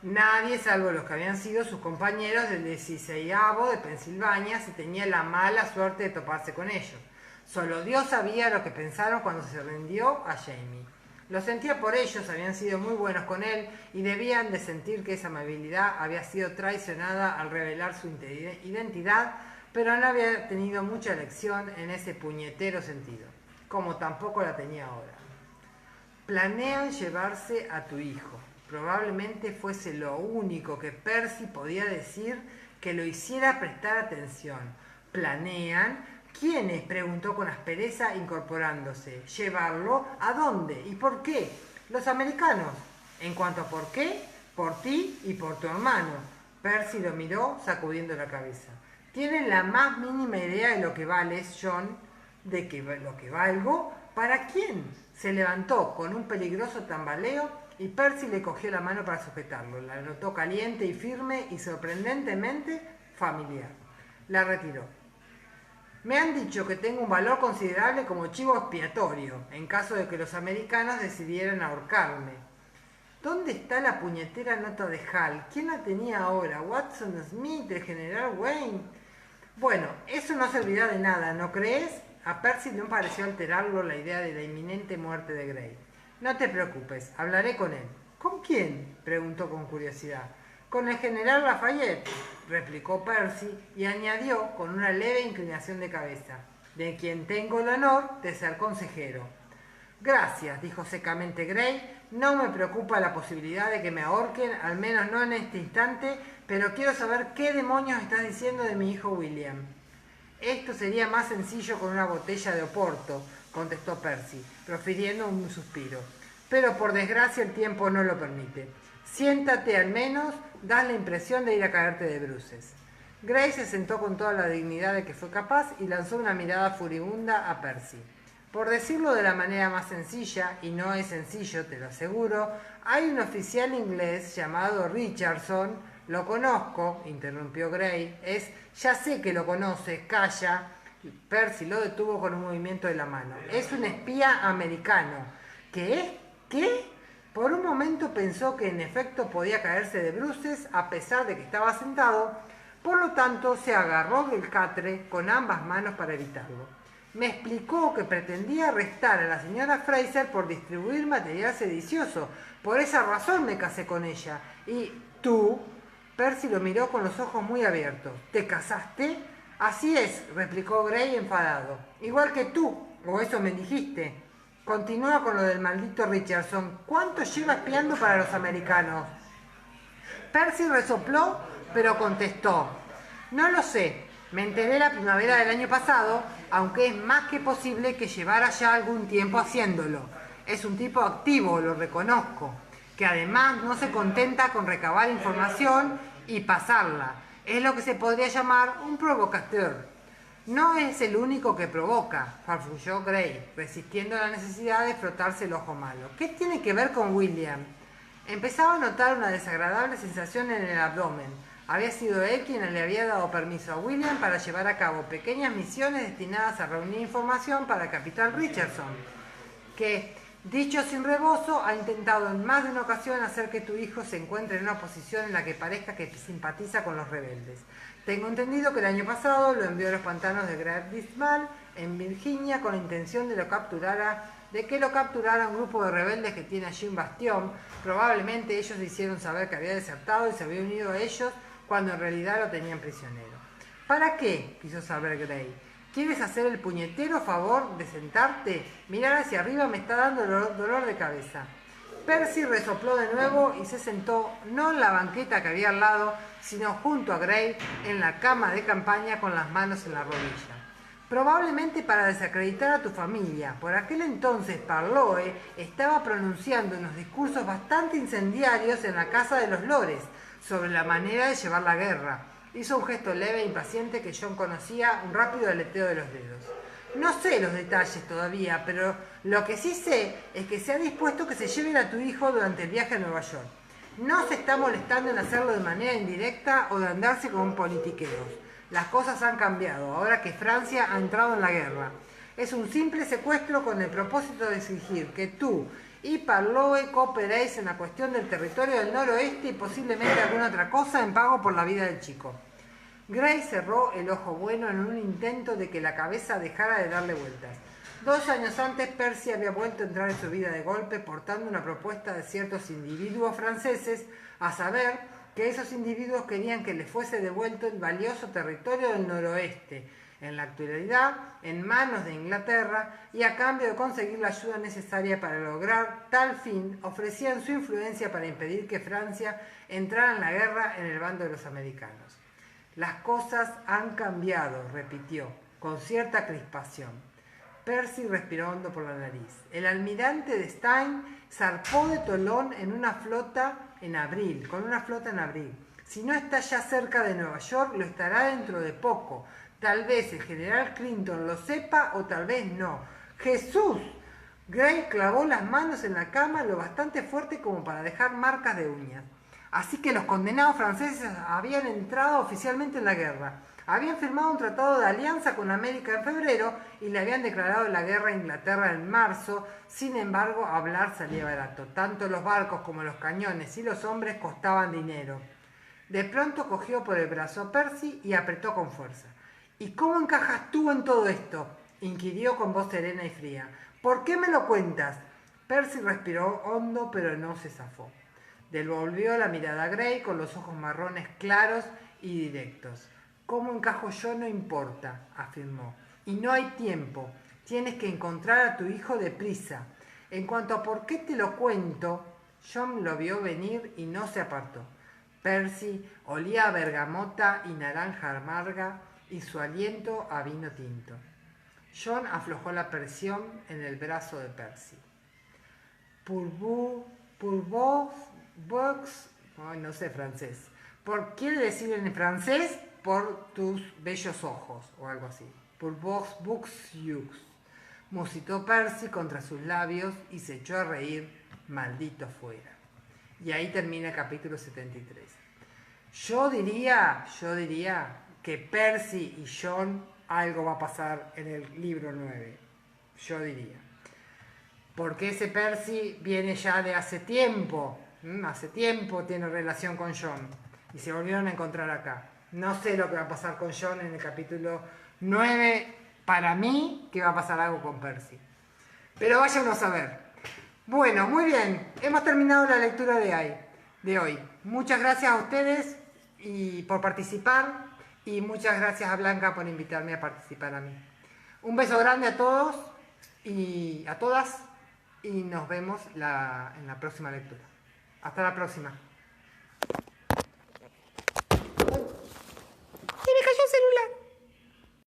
nadie salvo los que habían sido sus compañeros del 16º de Pensilvania si tenía la mala suerte de toparse con ellos. Solo Dios sabía lo que pensaron cuando se rindió a Jamie. Lo sentía por ellos, habían sido muy buenos con él y debían de sentir que esa amabilidad había sido traicionada al revelar su identidad, pero no había tenido mucha elección en ese puñetero sentido, como tampoco la tenía ahora. «Planean llevarse a tu hijo». Probablemente fuese lo único que Percy podía decir que lo hiciera prestar atención. ¿Planean? ¿Quiénes?, preguntó con aspereza, incorporándose. ¿Llevarlo? ¿A dónde? ¿Y por qué? Los americanos. En cuanto a por qué, por ti y por tu hermano. Percy lo miró, sacudiendo la cabeza. ¿Tienen la más mínima idea de lo que vales, John? ¿De lo que valgo? ¿Para quién? Se levantó con un peligroso tambaleo y Percy le cogió la mano para sujetarlo. La notó caliente y firme y sorprendentemente familiar. La retiró. Me han dicho que tengo un valor considerable como chivo expiatorio, en caso de que los americanos decidieran ahorcarme. ¿Dónde está la puñetera nota de Hal? ¿Quién la tenía ahora? ¿Watson Smith, el general Wayne? Bueno, eso no servirá de nada, ¿no crees? A Percy no pareció alterarlo la idea de la inminente muerte de Grey. No te preocupes, hablaré con él. ¿Con quién?, preguntó con curiosidad. Con el general Lafayette, replicó Percy y añadió con una leve inclinación de cabeza, de quien tengo el honor de ser consejero. Gracias, dijo secamente Grey, no me preocupa la posibilidad de que me ahorquen, al menos no en este instante, pero quiero saber qué demonios estás diciendo de mi hijo William. Esto sería más sencillo con una botella de Oporto, contestó Percy, profiriendo un suspiro. Pero por desgracia el tiempo no lo permite. Siéntate al menos, das la impresión de ir a caerte de bruces. Gray se sentó con toda la dignidad de que fue capaz y lanzó una mirada furibunda a Percy. Por decirlo de la manera más sencilla, y no es sencillo, te lo aseguro, hay un oficial inglés llamado Richardson. Lo conozco, interrumpió Gray. Ya sé que lo conoces, calla. Percy lo detuvo con un movimiento de la mano. Es un espía americano. ¿Qué es? ¿Qué? Por un momento pensó que en efecto podía caerse de bruces a pesar de que estaba sentado, por lo tanto se agarró del catre con ambas manos para evitarlo. Me explicó que pretendía arrestar a la señora Fraser por distribuir material sedicioso. Por esa razón me casé con ella. ¿Y tú? Percy lo miró con los ojos muy abiertos. ¿Te casaste? Así es, replicó Gray enfadado. Igual que tú, o eso me dijiste. Continúa con lo del maldito Richardson. ¿Cuánto lleva espiando para los americanos? Percy resopló, pero contestó. No lo sé. Me enteré la primavera del año pasado, aunque es más que posible que llevara ya algún tiempo haciéndolo. Es un tipo activo, lo reconozco, que además no se contenta con recabar información y pasarla. Es lo que se podría llamar un provocateur. No es el único que provoca, farfulló Gray, resistiendo la necesidad de frotarse el ojo malo. ¿Qué tiene que ver con William? Empezaba a notar una desagradable sensación en el abdomen. Había sido él quien le había dado permiso a William para llevar a cabo pequeñas misiones destinadas a reunir información para el capitán Richardson, que, dicho sin rebozo, ha intentado en más de una ocasión hacer que tu hijo se encuentre en una posición en la que parezca que simpatiza con los rebeldes. Tengo entendido que el año pasado lo envió a los pantanos de Great Dismal, en Virginia, con la intención de que lo capturara un grupo de rebeldes que tiene allí un bastión. Probablemente ellos le hicieron saber que había desertado y se había unido a ellos cuando en realidad lo tenían prisionero. ¿Para qué?, quiso saber Gray. ¿Quieres hacer el puñetero favor de sentarte? Mirar hacia arriba me está dando dolor de cabeza. Percy resopló de nuevo y se sentó, no en la banqueta que había al lado, sino junto a Gray, en la cama de campaña con las manos en la rodilla. Probablemente para desacreditar a tu familia. Por aquel entonces Parloe estaba pronunciando unos discursos bastante incendiarios en la casa de los Lores sobre la manera de llevar la guerra. Hizo un gesto leve e impaciente que John conocía, un rápido aleteo de los dedos. No sé los detalles todavía, pero lo que sí sé es que se ha dispuesto que se lleven a tu hijo durante el viaje a Nueva York. No se está molestando en hacerlo de manera indirecta o de andarse con politiqueros. Las cosas han cambiado ahora que Francia ha entrado en la guerra. Es un simple secuestro con el propósito de exigir que tú y Parloe cooperéis en la cuestión del territorio del noroeste y posiblemente alguna otra cosa en pago por la vida del chico. Gray cerró el ojo bueno en un intento de que la cabeza dejara de darle vueltas. 2 años antes, Percy había vuelto a entrar en su vida de golpe portando una propuesta de ciertos individuos franceses, a saber que esos individuos querían que le fuese devuelto el valioso territorio del noroeste, en la actualidad en manos de Inglaterra, y a cambio de conseguir la ayuda necesaria para lograr tal fin, ofrecían su influencia para impedir que Francia entrara en la guerra en el bando de los americanos. Las cosas han cambiado, repitió, con cierta crispación. Percy respiró hondo por la nariz. El almirante de Stein zarpó de Tolón con una flota en abril. Si no está ya cerca de Nueva York, lo estará dentro de poco. Tal vez el general Clinton lo sepa o tal vez no. ¡Jesús! Gray clavó las manos en la cama lo bastante fuerte como para dejar marcas de uñas. Así que los condenados franceses habían entrado oficialmente en la guerra. Habían firmado un tratado de alianza con América en febrero y le habían declarado la guerra a Inglaterra en marzo. Sin embargo, hablar salía barato. Tanto los barcos como los cañones y los hombres costaban dinero. De pronto cogió por el brazo a Percy y apretó con fuerza. ¿Y cómo encajas tú en todo esto?, inquirió con voz serena y fría. ¿Por qué me lo cuentas? Percy respiró hondo, pero no se zafó. Devolvió la mirada a Gray con los ojos marrones claros y directos. ¿Cómo encajo yo? No importa, afirmó. Y no hay tiempo. Tienes que encontrar a tu hijo deprisa. En cuanto a por qué te lo cuento, John lo vio venir y no se apartó. Percy olía a bergamota y naranja amarga y su aliento a vino tinto. John aflojó la presión en el brazo de Percy. No sé francés. ¿Quiere decir en francés? Por tus bellos ojos, o algo así. Pour vos yeux, musitó Percy contra sus labios y se echó a reír, maldito fuera. Y ahí termina el capítulo 73. Yo diría que Percy y John algo va a pasar en el libro 9. Yo diría. Porque ese Percy viene ya de hace tiempo. Hace tiempo tiene relación con John. Y se volvieron a encontrar acá. No sé lo que va a pasar con John en el capítulo 9. Para mí, que va a pasar algo con Percy. Pero vaya uno a saber. Bueno, muy bien. Hemos terminado la lectura de hoy. Muchas gracias a ustedes por participar. Y muchas gracias a Blanca por invitarme a participar a mí. Un beso grande a todos y a todas. Y nos vemos en la próxima lectura. Hasta la próxima.